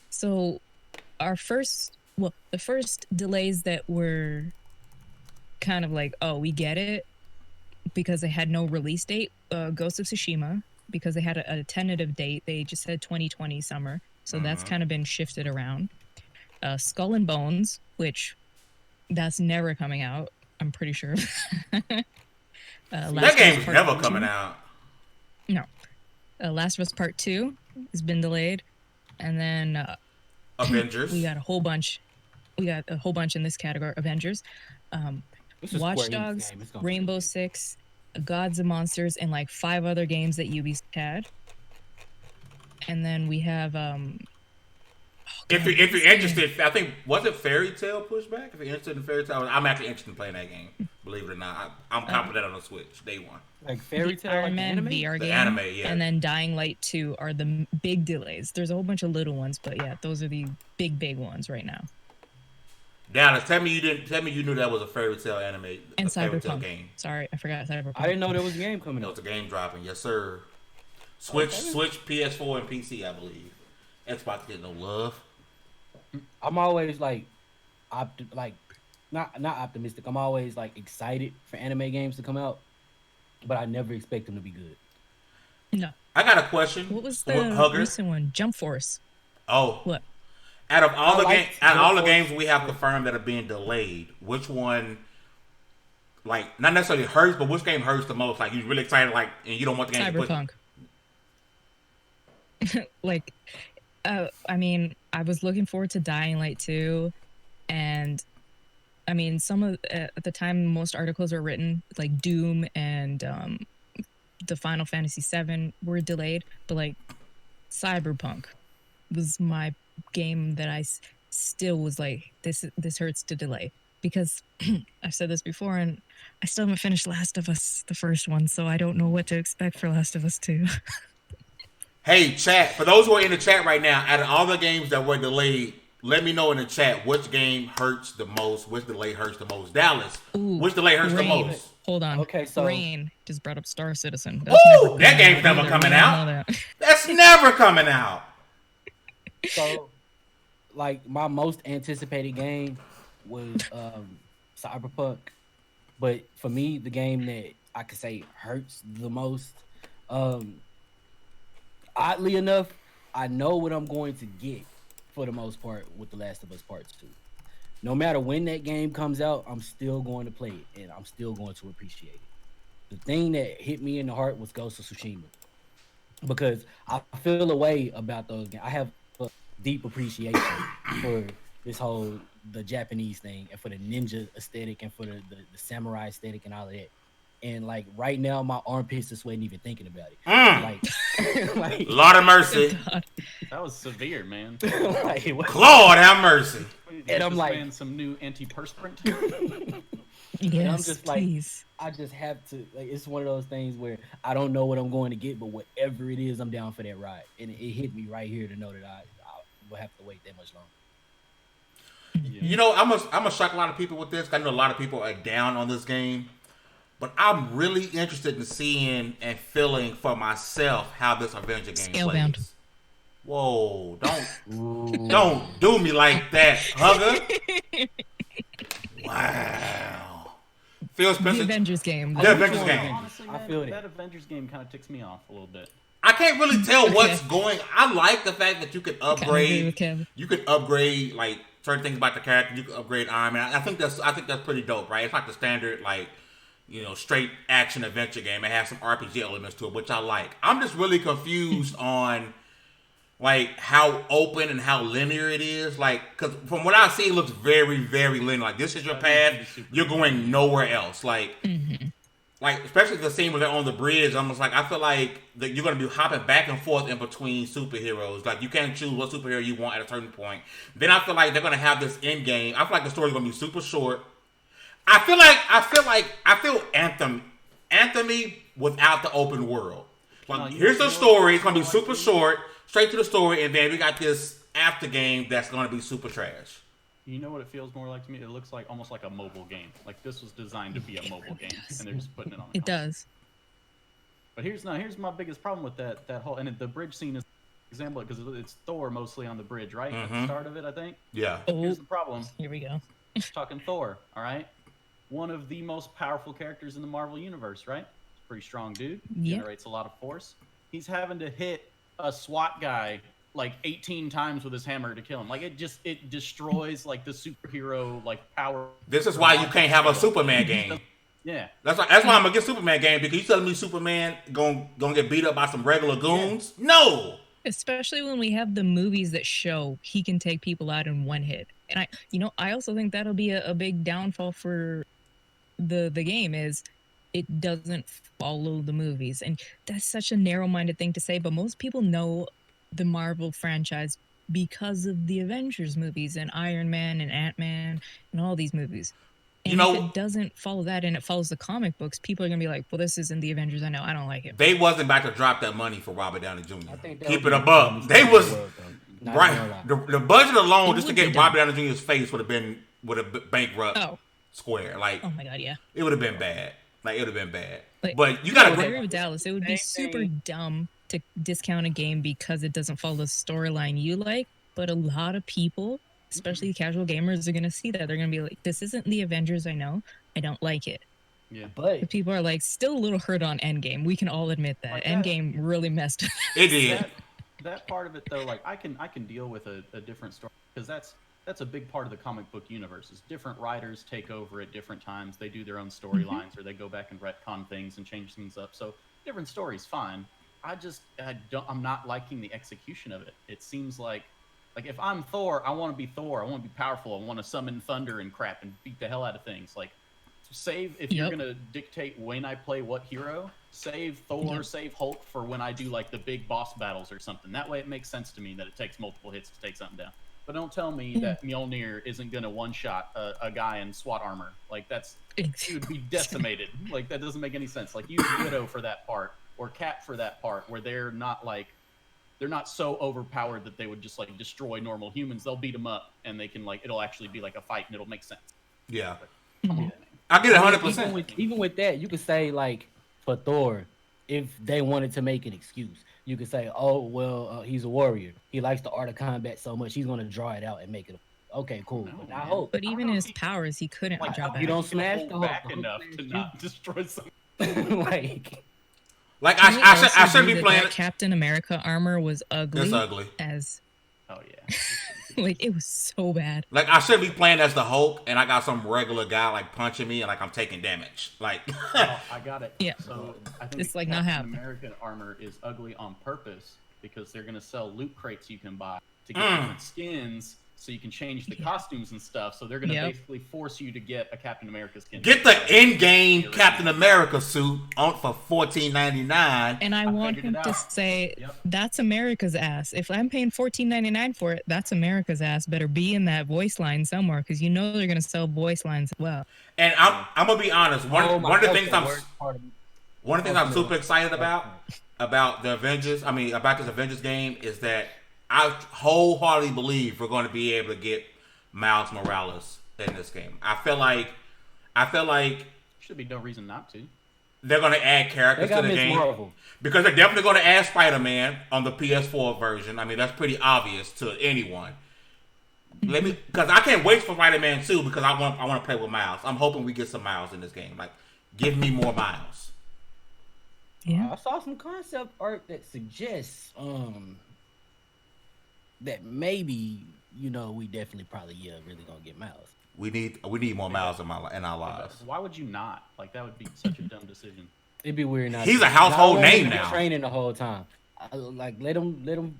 So the first delays that were kind of like, oh, we get it, because they had no release date. Ghost of Tsushima, because they had a tentative date. They just said 2020 summer. So that's kind of been shifted around. Skull and Bones, which that's never coming out, I'm pretty sure. That game's never coming out. No. Last of Us Part 2 has been delayed. And then Avengers. we got a whole bunch. We got a whole bunch in this category. Avengers. This is Watch Square Enix Dogs, game. It's gonna be Rainbow good. Six, Gods and Monsters, and like 5 other games that Ubisoft had. And then we have If you're interested, I think was it Fairy Tail pushback? If you're interested in Fairy Tail, I'm actually interested in playing that game. Believe it or not, I'm confident on the Switch day one. Like Fairy Tail, Iron like the Man anime? VR The game, anime, yeah. and then Dying Light 2 are the big delays. There's a whole bunch of little ones, but yeah, those are the big ones right now. Dallas, tell me you knew that was a Fairy Tail anime And a Fairy Tail Cyberpunk. game. Sorry, I forgot Cyberpunk. I didn't know there was a game coming That out. was a game dropping, yes sir. Switch, PS4 and PC, I believe. Xbox get no love. I'm always like, not optimistic. I'm always like excited for anime games to come out, but I never expect them to be good. No. I got a question. What was the Hugger? recent one? Jump Force. Oh, What? out of all the like games, out of all the Jump games Force. we have confirmed that are being delayed, which one, like, not necessarily hurts, but which game hurts the most? Like, you're really excited, like, and you don't want the game to put. Cyberpunk. Like, I mean, I was looking forward to Dying Light 2, and I mean, some of at the time most articles were written like Doom and the Final Fantasy VII were delayed, but like Cyberpunk was my game that I still was like, this hurts to delay, because I've said this before, and I still haven't finished Last of Us, the first one, so I don't know what to expect for Last of Us 2. Hey, chat, for those who are in the chat right now, out of all the games that were delayed, let me know in the chat which game hurts the most, which delay hurts the most. Dallas, which delay hurts the Rain. most? Hold on. Okay, so Rain just brought up Star Citizen. Ooh, that game's never either. coming We all out. know that. That's never coming out. so like my most anticipated game was Cyberpunk, but for me, the game that I could say hurts the most, oddly enough, I know what I'm going to get for the most part with The Last of Us Part 2. No matter when that game comes out, I'm still going to play it, and I'm still going to appreciate it. The thing that hit me in the heart was Ghost of Tsushima, because I feel a way about those games. I have a deep appreciation for the Japanese thing, and for the ninja aesthetic, and for the samurai aesthetic, and all of that. And like right now, my armpits are sweating even thinking about it. Like Lord of mercy. That was severe, man. Lord have mercy. And I'm like, some new antiperspirant. Yes, and I'm just like, please. I just have to. Like, it's one of those things where I don't know what I'm going to get, but whatever it is, I'm down for that ride. And it hit me right here to know that I will have to wait that much longer. Yeah. You know, I'm gonna shock a lot of people with this. I know a lot of people are down on this game. But I'm really interested in seeing and feeling for myself how this Avenger game Scalebound. plays. Whoa, don't do me like that, Hugger. Wow. Phil Spencer. The Avengers game. The Avengers game. Honestly, man, I feel that Avengers game kind of ticks me off a little bit. I can't really tell what's going. I like the fact that you can upgrade. You can upgrade like certain things about the character. You can upgrade Iron Man. I think that's pretty dope, right? It's like the standard like, you know, straight action adventure game. It has some RPG elements to it, which I like. I'm just really confused on like how open and how linear it is. Like, because from what I see, it looks very, very linear. Like, this is your path. You're going nowhere else. Like, like especially the scene where they're on the bridge. Almost like I feel like that you're going to be hopping back and forth in between superheroes. Like, you can't choose what superhero you want at a certain point. Then I feel like they're going to have this end game. I feel like the story's going to be super short. I feel Anthem-y without the open world. Like, here's the story. It's gonna be super short, straight to the story, and then we got this after game that's gonna be super trash. You know what it feels more like to me? It looks like almost like a mobile game. Like this was designed to be a mobile game, and they're just putting it on. It does. But here's my biggest problem with that whole, and the bridge scene is an example because it's Thor mostly on the bridge, right? At the start of it, I think. Yeah. Here's the problem. Here we go. Talking Thor, all right? One of the most powerful characters in the Marvel universe, right? Pretty strong dude. Yeah. Generates a lot of force. He's having to hit a SWAT guy like 18 times with his hammer to kill him. Like it destroys like the superhero like power. This is why you can't have a Superman game. Yeah. That's why I'm gonna get Superman game, because you telling me Superman gonna get beat up by some regular goons? Yeah. No. Especially when we have the movies that show he can take people out in one hit. And I also think that'll be a big downfall for the game is it doesn't follow the movies. And that's such a narrow-minded thing to say, but most people know the Marvel franchise because of the Avengers movies and Iron Man and Ant-Man and all these movies. And if it doesn't follow that and it follows the comic books, people are going to be like, well, this isn't the Avengers. I know. I don't like it. They wasn't about to drop that money for Robert Downey Jr. Keep it above. They was... Right. The budget alone just to get Robert Downey Jr.'s face would have bankrupt Square. Like, oh my God, yeah. It would have been bad. Like, it would have been bad. But you gotta I agree with Dallas. It would be super dumb to discount a game because it doesn't follow the storyline you like. But a lot of people, especially casual gamers, are gonna see that. They're gonna be like, this isn't the Avengers I know. I don't like it. Yeah. But people are like still a little hurt on Endgame. We can all admit that. Like Endgame really messed up. It did. That part of it though, like I can deal with a different story because that's a big part of the comic book universe. Is different writers take over at different times. They do their own storylines, or they go back and retcon things and change things up. So different stories, fine. I'm not liking the execution of it. It seems like if I'm Thor, I want to be Thor. I want to be powerful. I want to summon thunder and crap and beat the hell out of things. Like, if you're gonna dictate when I play what hero, save Thor, save Hulk for when I do like the big boss battles or something. That way, it makes sense to me that it takes multiple hits to take something down. But don't tell me that Mjolnir isn't gonna one-shot a guy in SWAT armor. Like he would be decimated. Like that doesn't make any sense. Like use Widow for that part or Cap for that part, where they're not like they're not so overpowered that they would just like destroy normal humans. They'll beat them up, and they can like it'll actually be like a fight, and it'll make sense. Yeah, Come on, man. I get it I mean, 100%. even with that, you could say like for Thor, if they wanted to make an excuse, you could say, "Oh well, he's a warrior. He likes the art of combat so much, he's gonna draw it out and make it." Okay, cool. No, But I man. hope But even his powers, he couldn't Like, draw how back. you don't can smash hold the back Hulk enough to not destroy something. like. Like Can we I also shouldn't agree be that playing. that Captain America armor was ugly. It's ugly. As Oh yeah. like it was so bad. Like I shouldn't be playing as the Hulk, and I got some regular guy like punching me, and like I'm taking damage. Like, Oh, I got it. Yeah. So I think It's the like not Captain happening. American armor is ugly on purpose because they're gonna sell loot crates you can buy to get different skins, so you can change the costumes and stuff. So they're gonna Yep. basically force you to get a Captain America skin. get the in-game Captain America suit on for $14.99. And I want figured him it to out. say, Yep. "That's America's ass." If I'm paying $14.99 for it, that's America's ass. Better be in that voice line somewhere because you know they're gonna sell voice lines as well. And I'm gonna be honest. One of the things I'm super excited about the Avengers. I mean, about this Avengers game is that I wholeheartedly believe we're going to be able to get Miles Morales in this game. I feel like Should be no reason not to. they're going to add They characters to got the Miss game Marvel. because they're definitely going to add Spider-Man on the PS4 version. I mean, that's pretty obvious to anyone. Because I can't wait for Spider-Man 2 because I want to play with Miles. I'm hoping we get some Miles in this game. Like, give me more Miles. Yeah. I saw some concept art that suggests that maybe we definitely probably really gonna get Miles. We need more Miles in our lives. Why would you not? Like that would be such a dumb decision. It'd be weird. Not He's to. a household Not only name be now. Training the whole time. Like let him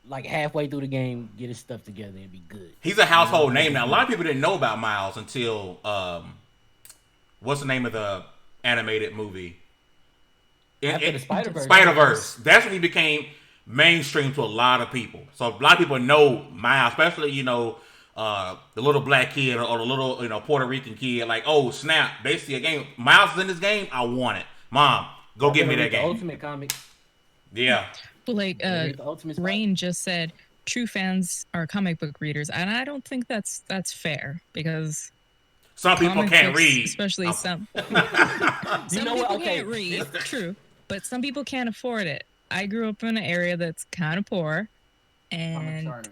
like halfway through the game get his stuff together and be good. He's a household name now. A lot of people didn't know about Miles until what's the name of the animated movie? After the Spider-Verse. Spider-Verse. That's when he became mainstream to a lot of people. So a lot of people know Miles, especially the little black kid or the little Puerto Rican kid. Like, oh snap, they see a game. Miles is in this game. I want it. Mom, go get me that The game. Ultimate Comic. Yeah. But like The Ultimate Spider- Rain just said, true fans are comic book readers, and I don't think that's fair because Some people comic can't books, read. especially some. You Some know people what? Okay. can't read, true, but some people can't afford it. I grew up in an area that's kind of poor, Comics and aren't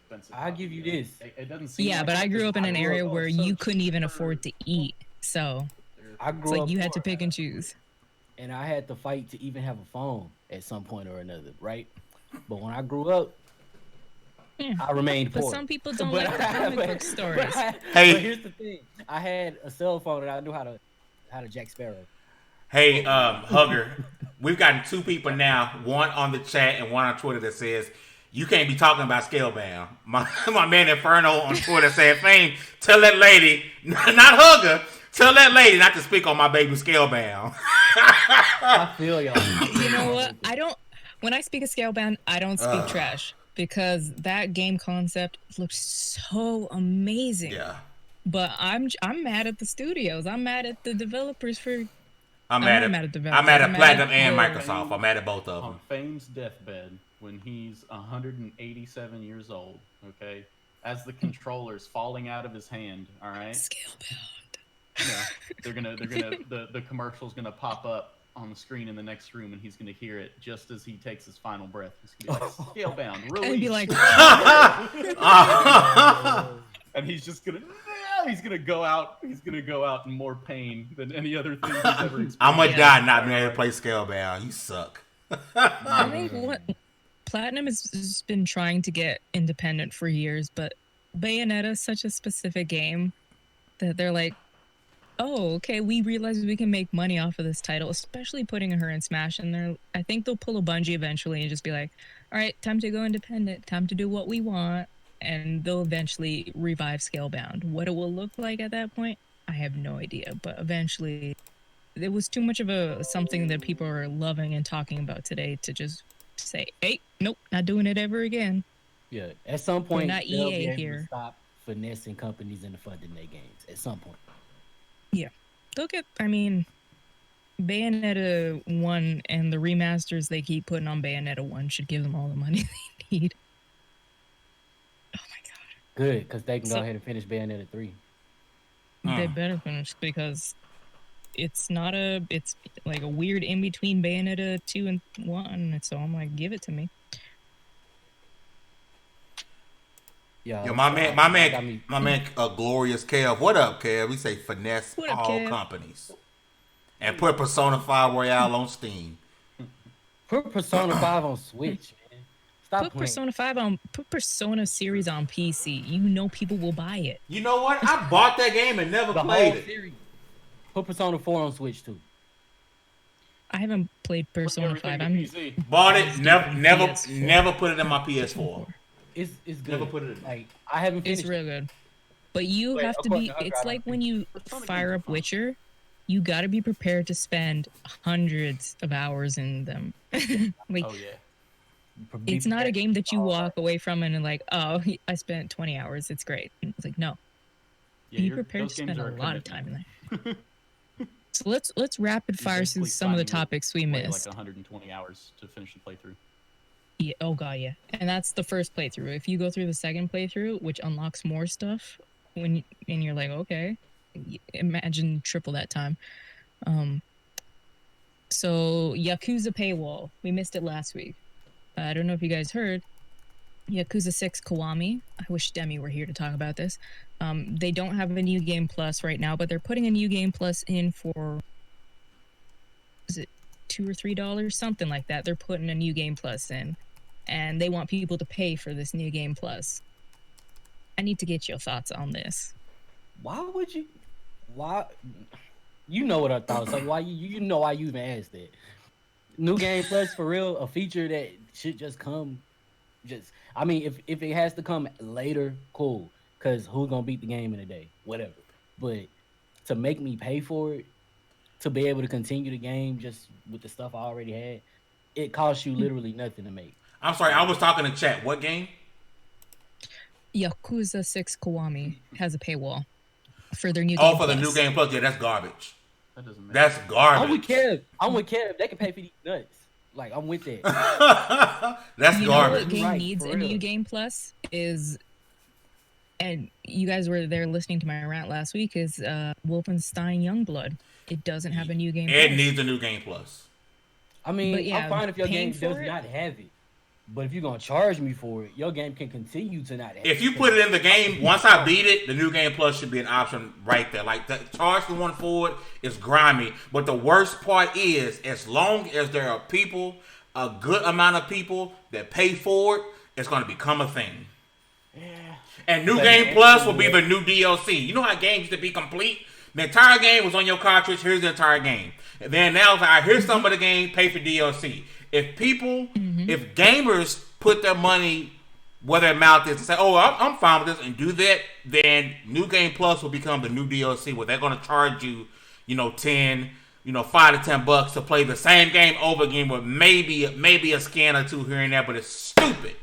expensive. I'll give you this. It doesn't seem. yeah, like but I grew up in an area Oh, where so you couldn't even cheap afford to eat, so I it's grew like up you had to poor, pick and choose. and I had to fight to even have a phone at some point or another, right? But when I grew up, Yeah. I remained But poor. some people don't But like the comic book but stories. Hey. but here's the thing: I had a cell phone and I knew how to Jack Sparrow. Hey, Hugger, we've gotten two people now, one on the chat and one on Twitter that says, you can't be talking about Scalebound. My man Inferno on Twitter said, Fame, tell that lady, not Hugger, tell that lady not to speak on my baby Scalebound. I feel y'all. You know what? When I speak of Scalebound, I don't speak trash because that game concept looks so amazing. Yeah. But I'm mad at the studios. I'm mad at the developers for. I'm not mad at developers. Platinum I'm mad at and the- Microsoft. I'm mad at both of on them. Fame's deathbed when he's 187 years old. Okay, as the controller's falling out of his hand. All right. Scalebound. Yeah, the commercial's gonna pop up on the screen in the next room, and he's gonna hear it just as he takes his final breath. He's gonna be like, "Scalebound, release," And be like, and he's just gonna go out. He's gonna go out in more pain than any other thing he's ever experienced. I'm going to Yeah. die not being able to play Scalebound. You suck. I think what Platinum has been trying to get independent for years, but Bayonetta is such a specific game that they're like, oh, okay, we realize we can make money off of this title, especially putting her in Smash. And I think they'll pull a Bungie eventually and just be like, all right, time to go independent, time to do what we want. And they'll eventually revive Scalebound. What it will look like at that point, I have no idea. But eventually, it was too much of something that people are loving and talking about today to just say, hey, nope, not doing it ever again. Yeah, at some point, not they'll EA be able here. to stop finessing companies into funding their games. At some point. They'll get, I mean, Bayonetta 1 and the remasters they keep putting on Bayonetta 1 should give them all the money they need. Oh my god. Good, because they can go ahead and finish Bayonetta 3. They better finish because it's like a weird in between Bayonetta 2 and 1. So I'm like, give it to me. Yeah, yo, my man, Glorious Kev. What up, Kev? We say finesse all companies and put Persona 5 Royale on Steam. Put Persona 5 on Switch, man. Stop put playing. Persona 5 put Persona series on PC. You know people will buy it. You know what? I bought that game and never played it. Series. Put Persona 4 on Switch too. I haven't played Persona 5. I'm bought it, never put it in my PS4. It's good. Never put it in. Like I haven't finished. It's real good. But you have to be it's like when you fire up Witcher, you got to be prepared to spend hundreds of hours in them. Like, oh yeah. It's not a game that you walk away from and like, oh, I spent 20 hours. It's great. It's like, no. Yeah, be prepared to spend a lot of time in there. So let's rapid fire through some of the topics we missed. Like 120 hours to finish the playthrough. Yeah, oh god, yeah. And that's the first playthrough. If you go through the second playthrough, which unlocks more stuff, and you're like, okay, imagine triple that time. So Yakuza paywall, we missed it last week. I don't know if you guys heard. Yakuza 6 Kiwami. I wish Demi were here to talk about this. They don't have a new game plus right now, but they're putting a new game plus in for, is it $2 or $3, something like that. They're putting a new game plus in, and they want people to pay for this new game plus. I need to get your thoughts on this. Why would you? Why? You know what I thought. So why you know why you even asked that? New game plus for real, a feature that should just come. I mean, if it has to come later, cool. Cause who's gonna beat the game in a day? Whatever. But to make me pay for it, to be able to continue the game just with the stuff I already had, it costs you literally nothing to make. I'm sorry, I was talking in chat. What game? Yakuza 6 Kiwami has a paywall for their new game. Oh, for the new game plus. Yeah, that's garbage. That doesn't matter. That's garbage. I'm with Kev. They can pay for these nuts. Like, I'm with that. That's you garbage. Know what game needs a new game plus is, and you guys were there listening to my rant last week, is Wolfenstein Youngblood. It doesn't have a new game plus. It plus. needs a new game plus. I mean, yeah, I'm fine if your game does not have it. But if you're going to charge me for it, your game can continue to not have it. If you put it in the game, once I beat it, the new game plus should be an option right there. Like, the charge the one for it is grimy. But the worst part is, as long as there are people, a good amount of people that pay for it, it's going to become a thing. Yeah. And new game plus will be the new DLC. You know how games used to be complete? The entire game was on your cartridge. Here's the entire game. And then now it's like, here's some of the game, pay for DLC. If people, if gamers put their money where their mouth is and say, oh, I'm fine with this and do that, then New Game Plus will become the new DLC where they're going to charge you, $5 to $10 to play the same game over again with maybe a scan or two here and there, but it's stupid.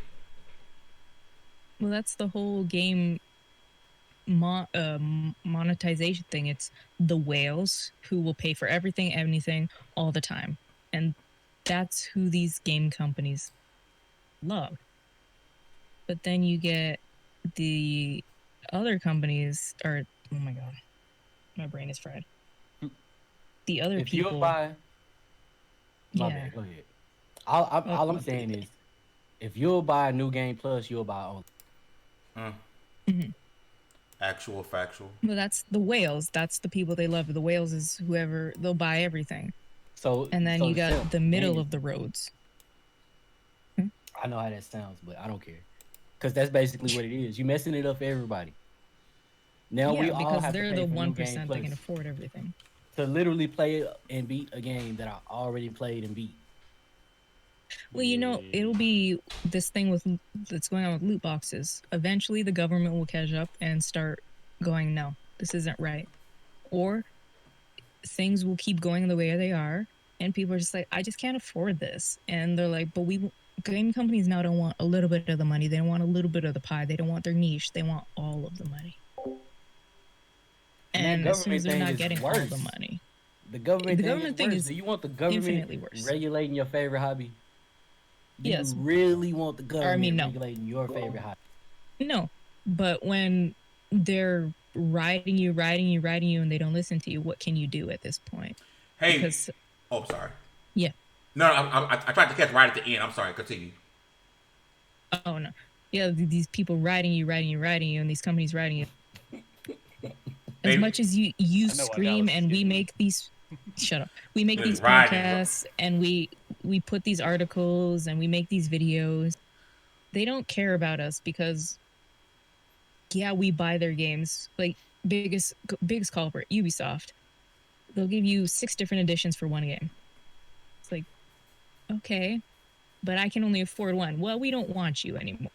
Well, that's the whole game monetization thing. It's the whales who will pay for everything, anything, all the time. And that's who these game companies love. But then you get the other companies, oh my god, my brain is fried. The other if people. You'll buy, my bad, go ahead. All I'm saying is, if you'll buy a new game plus, you'll buy all. Actual, factual. Well, that's the whales. That's the people they love. The whales is whoever, they'll buy everything. And then you got the middle of the roads. I know how that sounds, but I don't care. Because that's basically what it is. You're messing it up for everybody. Now we all because have they're to pay the for 1% that can afford everything. To literally play and beat a game that I already played and beat. Well, it'll be this thing that's going on with loot boxes. Eventually, the government will catch up and start going, no, this isn't right. Or things will keep going the way they are, and people are just like, I just can't afford this. And they're like, but game companies now don't want a little bit of the money. They don't want a little bit of the pie. They don't want their niche. They want all of the money. And as soon as they're not getting all the money. The government, The thing, government is thing worse. is Do you want the infinitely government worse. regulating your favorite hobby? Do Yes. you really want the government no. regulating your favorite hobby? No, but when they're riding you, and they don't listen to you, what can you do at this point? Hey, Because sorry. yeah. No, I tried to catch right at the end. I'm sorry. Continue. Oh no. Yeah, these people riding you, and these companies riding you. As much as you scream and we make these shut up. We make these podcasts and we put these articles and we make these videos. They don't care about us because yeah, we buy their games. Like biggest culprit, Ubisoft. They'll give you 6 different editions for one game. It's like, okay, but I can only afford one. Well, we don't want you anymore.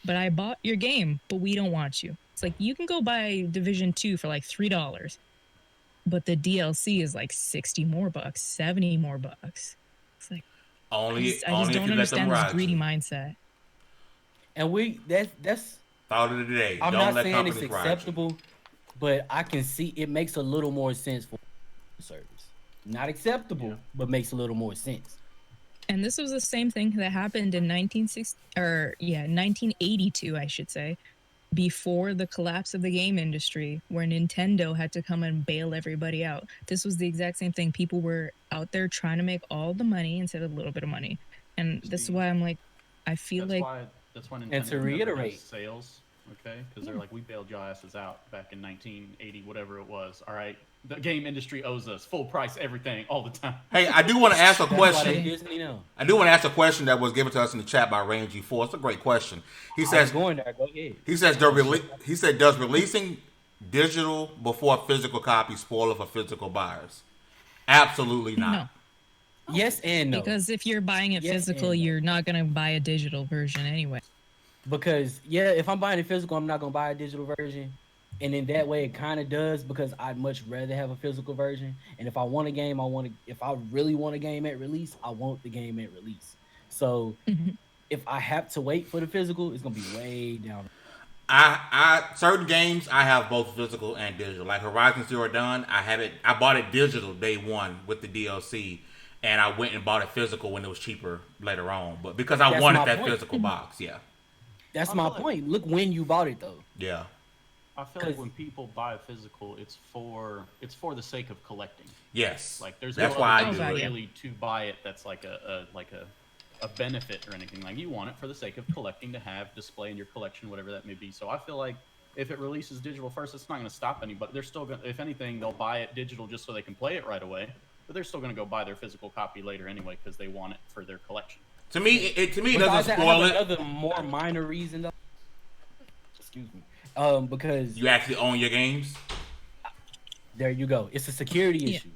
But I bought your game, but we don't want you. It's like you can go buy Division 2 for like $3, but the DLC is like 60 more bucks, 70 more bucks. It's like only I just don't understand this greedy mindset. And that's thought of the day. I'm don't not let saying it's acceptable, but I can see it makes a little more sense for service. Not acceptable, but makes a little more sense. And this was the same thing that happened in 1982, I should say, before the collapse of the game industry, where Nintendo had to come and bail everybody out. This was the exact same thing. People were out there trying to make all the money instead of a little bit of money. And this is why I'm like, I feel that's like... That's why Nintendo and to reiterate, sales, okay? Because they're like, we bailed your asses out back in 1980, whatever it was. All right? The game industry owes us full price everything all the time. Hey, I do want to ask a question. I do want to ask a question that was given to us in the chat by Range G4. It's a great question. He says, going there. Go ahead. He says, does releasing digital before physical copy spoil it for physical buyers? Absolutely not. No. Yes and no. Because if you're buying it physical, you're not going to buy a digital version anyway. Because, if I'm buying it physical, I'm not going to buy a digital version. And in that way, it kind of does, because I'd much rather have a physical version. And if I want a game, if I really want a game at release, I want the game at release. So if I have to wait for the physical, it's going to be way down. Certain games, I have both physical and digital. Like Horizon Zero Dawn, I bought it digital day one with the DLC. And I went and bought it physical when it was cheaper later on. But because I wanted that physical box, That's my point. Look when you bought it, though. Yeah. I feel like when people buy a physical, it's for the sake of collecting. Yes. Like there's that's no why other I do really to buy it. That's like a benefit or anything. Like you want it for the sake of collecting, to have display in your collection, whatever that may be. So I feel like if it releases digital first, it's not going to stop anybody. They're still going. If anything, they'll buy it digital just so they can play it right away. But they're still going to go buy their physical copy later anyway because they want it for their collection. To me, it doesn't spoil it. Another more minor reason, though. Excuse me. Because you actually own your games. There you go. It's a security issue.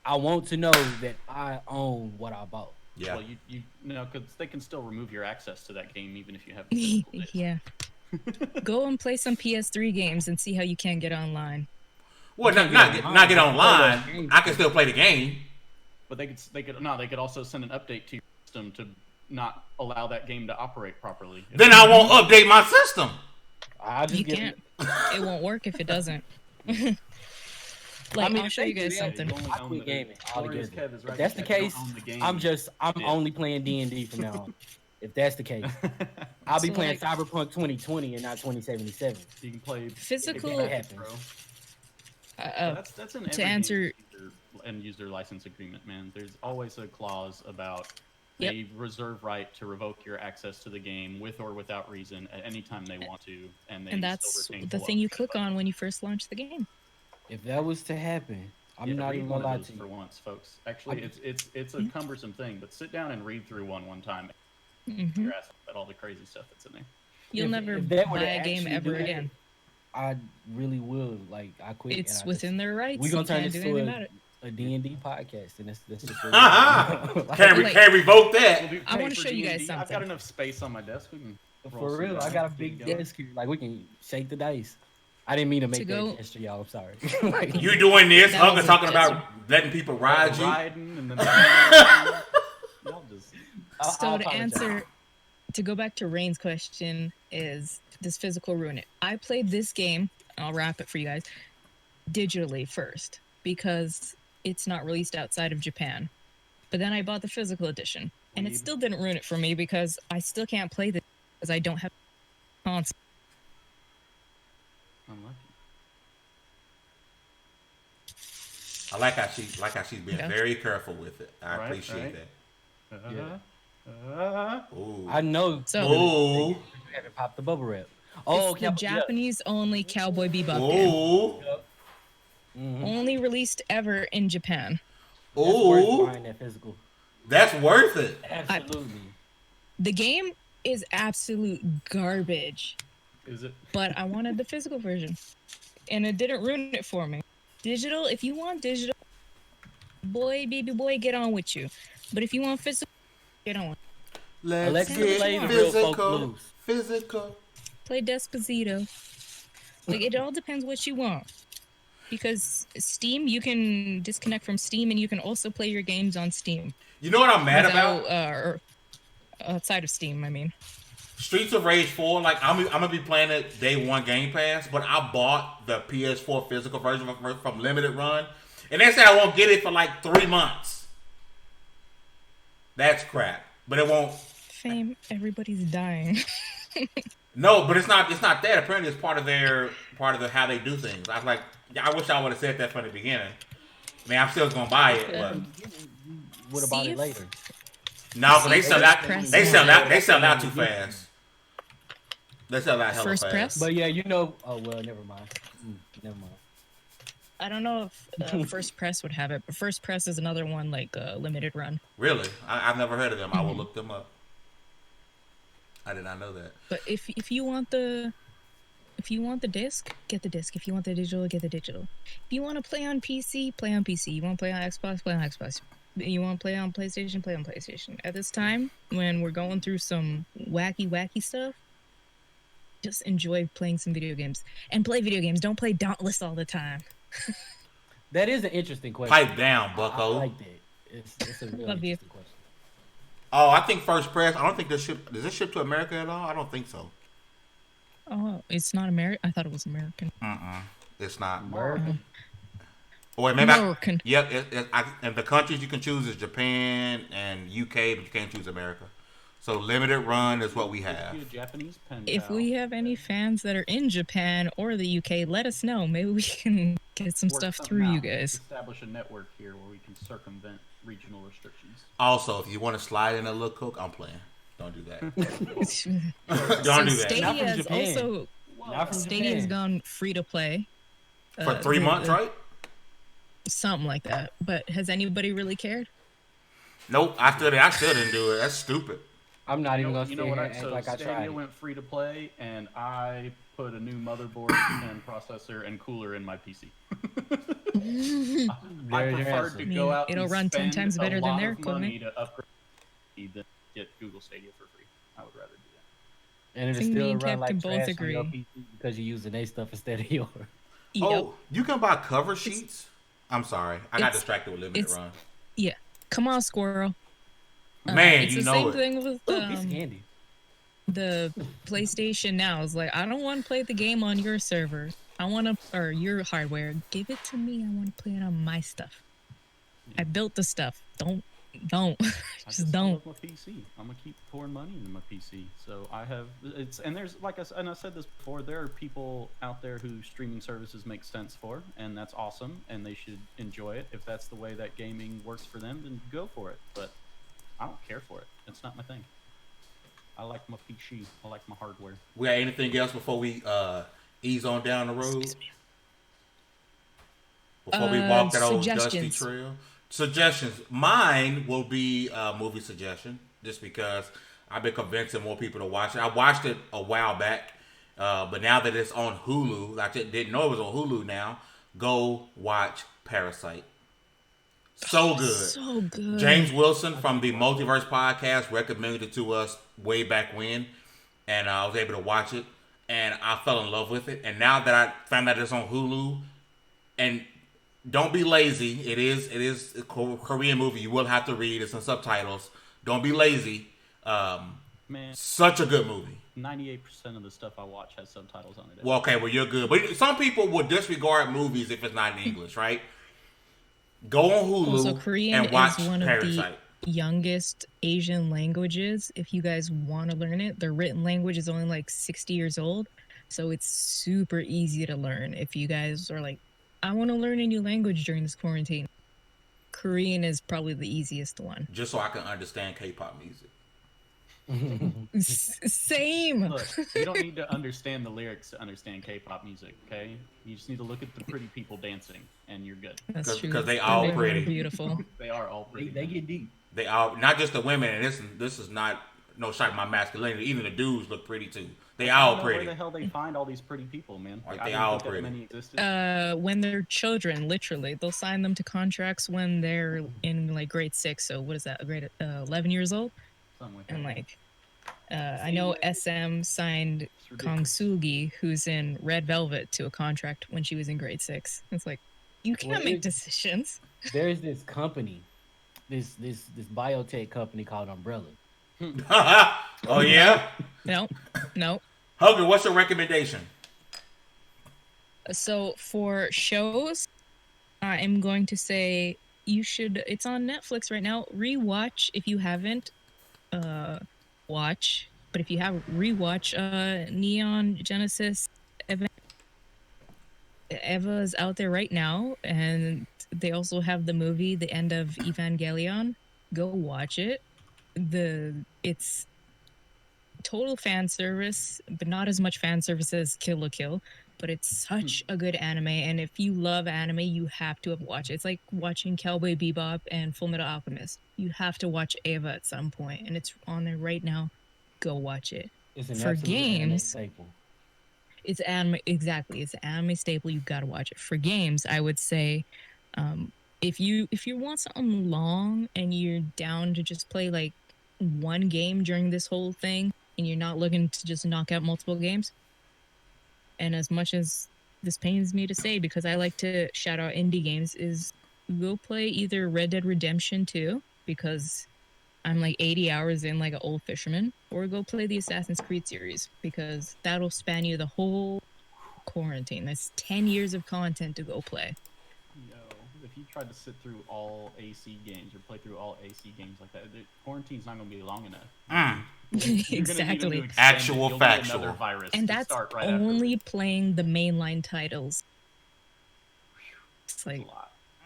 I want to know that I own what I bought. Yeah. Well, you know, because they can still remove your access to that game even if you have. Yeah. Go and play some PS3 games and see how you can get online. Well, not get online. I can still play the game. But they could also send an update to your system to not allow that game to operate properly. Then I won't update my system. You can't. It won't work if it doesn't. I'll show you guys something. I quit gaming altogether. If that's the case, I'm only playing D&D from now on. If that's the case, I'll be playing Cyberpunk 2020 and not 2077. You can play physical. That's an to answer and user license agreement, man. There's always a clause about they reserve right to revoke your access to the game with or without reason at any time they want to, and that's the thing you click on when you first launch the game. If that was to happen, I'm not even gonna lie to you. For once, folks. Actually, it's a cumbersome thing, but sit down and read through one time. Your ass at all the crazy stuff that's in there. You'll never buy a game ever again. I really will. Like I quit. It's within their rights. We're gonna turn this to a D&D podcast, and that's just can't revoke that. I want to show you guys something. I've got enough space on my desk. We can for real. I got a big desk here. Like we can shake the dice. I didn't mean to make that gesture, y'all. I'm sorry. You doing this? Hunker talking about letting people ride you. Riding and then so to go back to Rain's question, is this physical ruin it? I played this game, I'll wrap it for you guys, digitally first, because it's not released outside of Japan. But then I bought the physical edition, and it still didn't ruin it for me because I still can't play this because I don't have console. Unlucky. I like how she's being very careful with it. I appreciate that. Ooh. I know. So, you haven't popped the bubble wrap. Oh, it's the Japanese only Cowboy Bebop game. Mm-hmm. Only released ever in Japan. That's worth buying that physical. That's worth it. Absolutely. The game is absolute garbage. Is it? But I wanted the physical version, and it didn't ruin it for me. Digital, if you want digital, baby boy, get on with you. But if you want physical, get on. Let's get physical. Physical. Play Despacito. Like, it all depends what you want. Because Steam, you can disconnect from Steam, and you can also play your games on Steam. You know what I'm mad about? Or outside of Steam, I mean. Streets of Rage 4, like, I'm gonna be playing it day one Game Pass, but I bought the PS4 physical version from Limited Run, and they said I won't get it for like 3 months. That's crap. But it won't. Fame, everybody's dying. No, but it's not that. Apparently, it's part of how they do things. I was like, I wish I would have said that from the beginning. I mean, I'm still gonna buy it, but would have bought it later. No, but they sell out. They sell out too fast. They sell out hella First fast. press? But yeah, you know. Oh well, never mind. Never mind. I don't know if First Press would have it, but First Press is another one like Limited Run. Really? I've never heard of them. I will look them up. I did not know that. But if you want the disc, get the disc. If you want the digital, get the digital. If you want to play on PC, play on PC. You want to play on Xbox, play on Xbox. You want to play on PlayStation, play on PlayStation. At this time, when we're going through some wacky stuff, just enjoy playing some video games. And play video games. Don't play Dauntless all the time. That is an interesting question. Pipe down, bucko. I like that. It's a really interesting question. Oh, I think First Press. I don't think does this ship to America at all? I don't think so. Oh, it's not American. I thought it was American. It's not. American. Oh, wait, maybe American. And the countries you can choose is Japan and UK, but you can't choose America. So Limited Run is what we have. Japanese pen If pal. we have any fans that are in Japan or the UK, let us know. Maybe we can get some stuff through you guys. Establish a network here where we can circumvent regional restrictions. Also, if you want to slide in a little cook, I'm playing. Don't do that. Don't do that. Stadia is also Stadia has gone free to play for 3 months, right? Something like that. But has anybody really cared? Nope. I still didn't do it. That's stupid. I'm not even gonna say I tried. Stadia went free to play, and I put a new motherboard and processor and cooler in my PC. I preferred to go out. It'll and run 10 spend times better a than lot their of money equipment. to upgrade than get Google Stadia for free. I would rather do that. And it'll still run like trash on your PC because you're using their stuff instead of yours. Oh, you can buy cover sheets? I'm sorry. I got distracted with Limited Run. Yeah. Come on, squirrel. Man, it's you the know same it. thing with candy. The PlayStation Now. It's like, I don't want to play the game on your server. I want to, or your hardware. Give it to me. I want to play it on my stuff. I built the stuff. Don't. Just don't. I love my PC. I'm gonna keep pouring money into my PC. So I have and there's I said this before. There are people out there who streaming services make sense for, and that's awesome. And they should enjoy it. If that's the way that gaming works for them, then go for it. But I don't care for it. It's not my thing. I like my PC. I like my hardware. We got anything else before we ease on down the road? Before we walk that old dusty trail? Suggestions. Mine will be a movie suggestion, just because I've been convincing more people to watch it. I watched it a while back, but now that it's on Hulu, I didn't know it was on Hulu now. Go watch Parasite. So good. So good. James Wilson from the Multiverse Podcast recommended it to us way back when, and I was able to watch it, and I fell in love with it. And now that I found out it's on Hulu, and don't be lazy. It is a Korean movie. You will have to read. It's in subtitles. Don't be lazy. Man, such a good movie. 98% of the stuff I watch has subtitles on it. Well, okay, well, you're good. But some people would disregard movies if it's not in English, right? Go on Also, Hulu Korean and watch is one of the Parasite. youngest Asian languages. If you guys want to learn it, the written language is only like 60 years old. So it's super easy to learn. If you guys are like, I want to learn a new language during this quarantine, Korean is probably the easiest one. Just so I can understand K-pop music. Same. Look, you don't need to understand the lyrics to understand K-pop music, okay? You just need to look at the pretty people dancing, and you're good. That's true. Because they The all women are pretty. beautiful. They are all pretty. They get deep. They all, not just the women, and this is not no shot at my masculinity. Even the dudes look pretty too. They I all don't know pretty. where the hell they find all these pretty people, man. Like, I they didn't all think that pretty. many existed. When they're children, literally, they'll sign them to contracts when they're in like grade 6. So what is that? Grade 11 years old, Something like that. and like. I know SM signed Kong Soo-gi, who's in Red Velvet, to a contract when she was in grade 6. It's like, you can't make decisions. There's this company, this biotech company called Umbrella. Oh yeah. No. Hugger, what's your recommendation? So for shows, I am going to say you should. It's on Netflix right now. Rewatch if you haven't. Watch, but if you have, rewatch Neon Genesis event. Eva is out there right now, and they also have the movie The End of Evangelion. Go watch it. It's total fan service, but not as much fan service as Kill la Kill. But it's such a good anime, and if you love anime, you have to have watched it. It's like watching Cowboy Bebop and Fullmetal Alchemist. You have to watch Eva at some point, and it's on there right now. Go watch it. It's an For absolute anime games, staple. it's anime, exactly. It's an anime staple. You gotta watch it. For games, I would say, if you want something long and you're down to just play like one game during this whole thing, and you're not looking to just knock out multiple games. And as much as this pains me to say, because I like to shout out indie games, is go play either Red Dead Redemption 2, because I'm like 80 hours in like an old fisherman, or go play the Assassin's Creed series, because that'll span you the whole quarantine. That's 10 years of content to go play. Yo, if you tried to sit through all AC games or play through all AC games like that, the quarantine's not going to be long enough. Exactly. Actual factual. And that's only playing the mainline titles. It's like,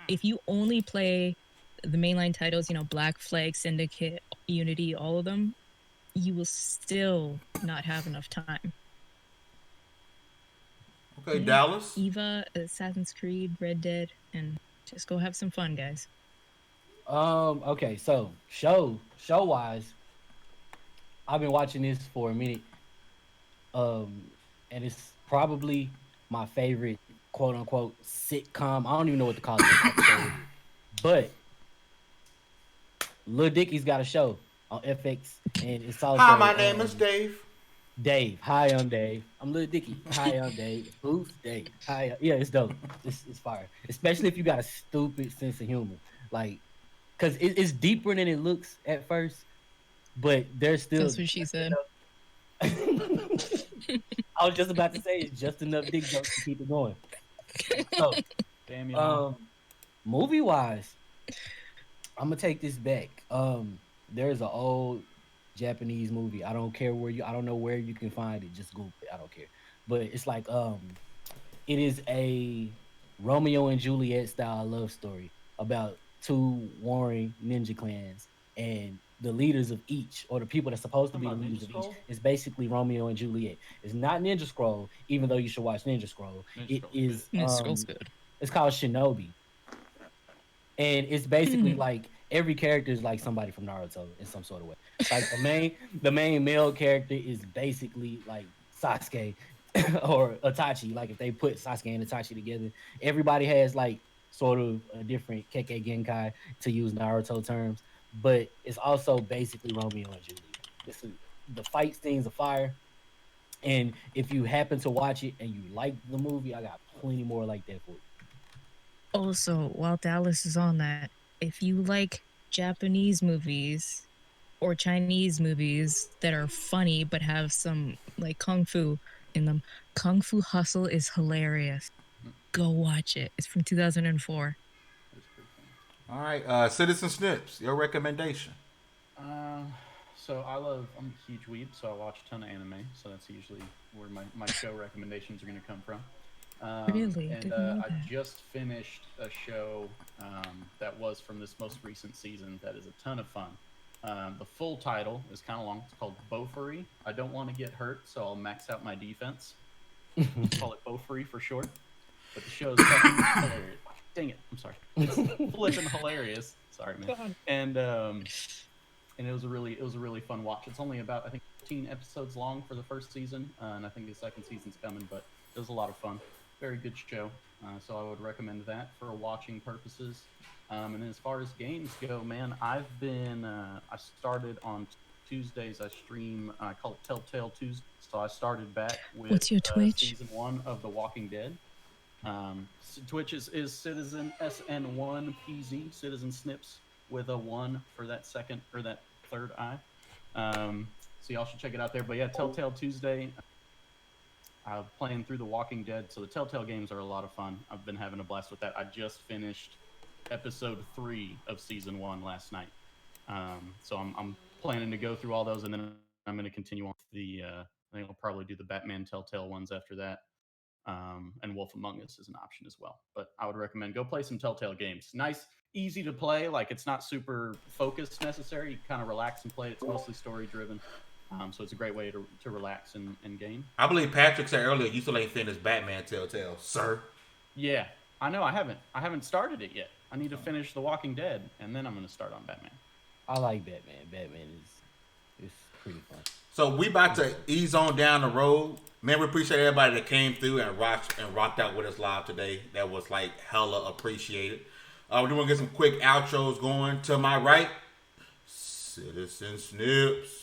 if you only play the mainline titles, Black Flag, Syndicate, Unity, all of them, you will still not have enough time. Okay, Dallas. Eva, Assassin's Creed, Red Dead, and just go have some fun, guys. Okay, so show wise, I've been watching this for a minute. And it's probably my favorite quote unquote sitcom. I don't even know what to call it. But Lil Dicky's got a show on FX, and it's also Hi, my name is Dave. Dave. Hi, I'm Dave. I'm Lil Dicky. Hi, I'm Dave. Who's Dave? Hi. Yeah, it's dope. It's fire. Especially if you got a stupid sense of humor. Like, because it's deeper than it looks at first, but there's still... That's what she said. I was just about to say it's just enough dick jokes to keep it going. So, damn you. Movie-wise, I'm going to take this back. There's an old Japanese movie. I don't know where you can find it. Just Google it. I don't care. But it's like it is a Romeo and Juliet style love story about two warring ninja clans, and the leaders of each, or the people that's supposed to be the leaders of each, is basically Romeo and Juliet. It's not Ninja Scroll, even though you should watch Ninja Scroll. Ninja Scroll's good. It's called Shinobi, and it's basically like every character is like somebody from Naruto in some sort of way. Like the main male character is basically like Sasuke or Itachi. Like if they put Sasuke and Itachi together, everybody has like sort of a different Kekkei Genkai, to use Naruto terms, but it's also basically Romeo and Juliet. The fight scenes of fire, and if you happen to watch it and you like the movie, I got plenty more like that for you. Also, while Dallas is on that, if you like Japanese movies or Chinese movies that are funny but have some like kung fu in them, Kung Fu Hustle is hilarious. Go watch it. It's from 2004. All right, Citizen Snips, your recommendation. So I'm a huge weeb, so I watch a ton of anime. So that's usually where my show recommendations are going to come from. Really? And Didn't know I that. just finished a show that was from this most recent season that is a ton of fun. The full title is kind of long. It's called Beaufry. I don't want to get hurt, so I'll max out my defense. Call it Beaufry for short. But the show is fucking hilarious. Dang it! I'm sorry. It's flipping hilarious. Sorry, man. God. And it was a really fun watch. It's only about, I think, 15 episodes long for the first season, and I think the second season's coming. But it was a lot of fun. Very good show. So I would recommend that for watching purposes. And as far as games go, man, I've been I started on Tuesdays. I stream. I call it Telltale Tuesday. So I started back with What's your Twitch? Season 1 of The Walking Dead. Twitch is Citizen SN1PZ, Citizen Snips with a 1 for that second or that third eye. So y'all should check it out there. But yeah, Telltale Tuesday. Playing through The Walking Dead. So the Telltale games are a lot of fun. I've been having a blast with that. I just finished episode 3 of season 1 last night. So I'm planning to go through all those, and then I'm going to continue on the. I think I'll probably do the Batman Telltale ones after that. And Wolf Among Us is an option as well. But I would recommend go play some Telltale games. Nice, easy to play. Like, it's not super focused necessary. You kind of relax and play. It's mostly story driven. So it's a great way to relax and game. I believe Patrick said earlier you still ain't finished Batman Telltale, sir. Yeah, I know. I haven't started it yet. I need to finish The Walking Dead, and then I'm going to start on Batman. I like Batman. Batman is pretty fun. So we about to ease on down the road. Man, we appreciate everybody that came through and rocked out with us live today. That was like hella appreciated. We're going to get some quick outros going. To my right, Citizen Snips.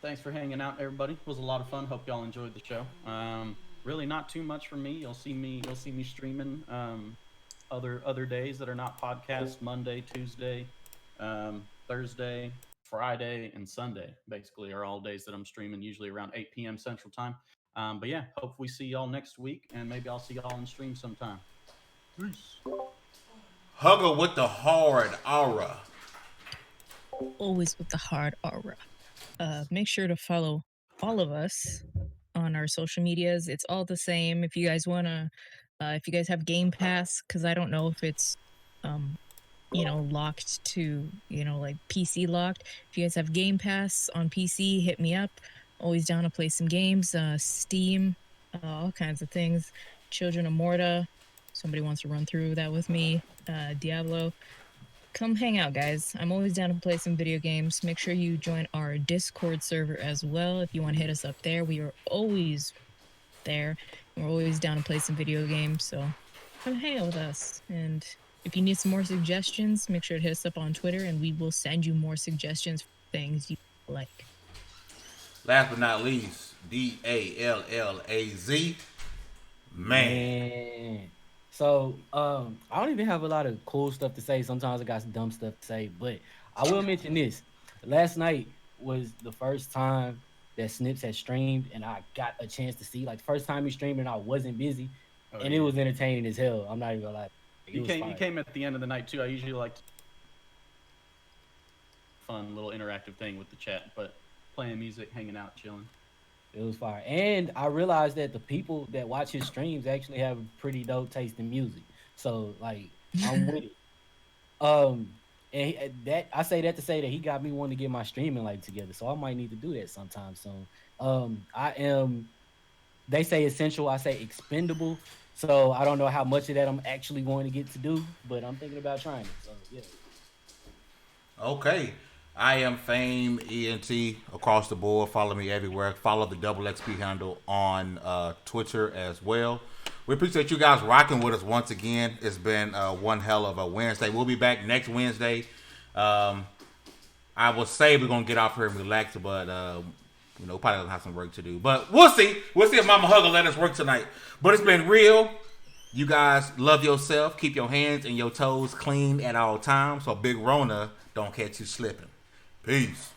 Thanks for hanging out, everybody. It was a lot of fun. Hope y'all enjoyed the show. Really not too much from me. You'll see me streaming other days that are not podcast. Monday, Tuesday, Thursday, Friday, and Sunday basically are all days that I'm streaming, usually around 8 p.m. Central Time. But yeah, hope we see y'all next week, and maybe I'll see y'all on stream sometime. Peace. Hugger with the hard aura. Always with the hard aura. Make sure to follow all of us on our social medias. It's all the same. If you guys wanna, if you guys have Game Pass, because I don't know if it's, locked to, like PC locked. If you guys have Game Pass on PC, hit me up. Always down to play some games. Steam, all kinds of things. Children of Morta. Somebody wants to run through that with me. Diablo. Come hang out, guys. I'm always down to play some video games. Make sure you join our Discord server as well if you want to hit us up there. We are always there. We're always down to play some video games, so come hang out with us. And if you need some more suggestions, make sure to hit us up on Twitter, and we will send you more suggestions for things you like. Last but not least, DALLAZ. Man. So, I don't even have a lot of cool stuff to say. Sometimes I got some dumb stuff to say, but I will mention this. Last night was the first time that Snips had streamed, and I got a chance to see, like, the first time he streamed, and I wasn't busy, it was entertaining as hell. I'm not even gonna lie. You came at the end of the night, too. I usually like fun little interactive thing with the chat, but playing music, hanging out, chilling. It was fire. And I realized that the people that watch his streams actually have a pretty dope taste in music. So, like, I'm with it. And that I say that to say that he got me wanting to get my streaming life together. So I might need to do that sometime soon. I am, they say essential, I say expendable. So I don't know how much of that I'm actually going to get to do, but I'm thinking about trying it. So, yeah. Okay. I am Fame ENT across the board. Follow me everywhere. Follow the Double XP handle on Twitter as well. We appreciate you guys rocking with us once again. It's been one hell of a Wednesday. We'll be back next Wednesday. I will say we're gonna get off here and relax, but probably gonna have some work to do. But we'll see. We'll see if Mama Hugger let us work tonight. But it's been real. You guys love yourself. Keep your hands and your toes clean at all times, so Big Rona don't catch you slipping. Peace.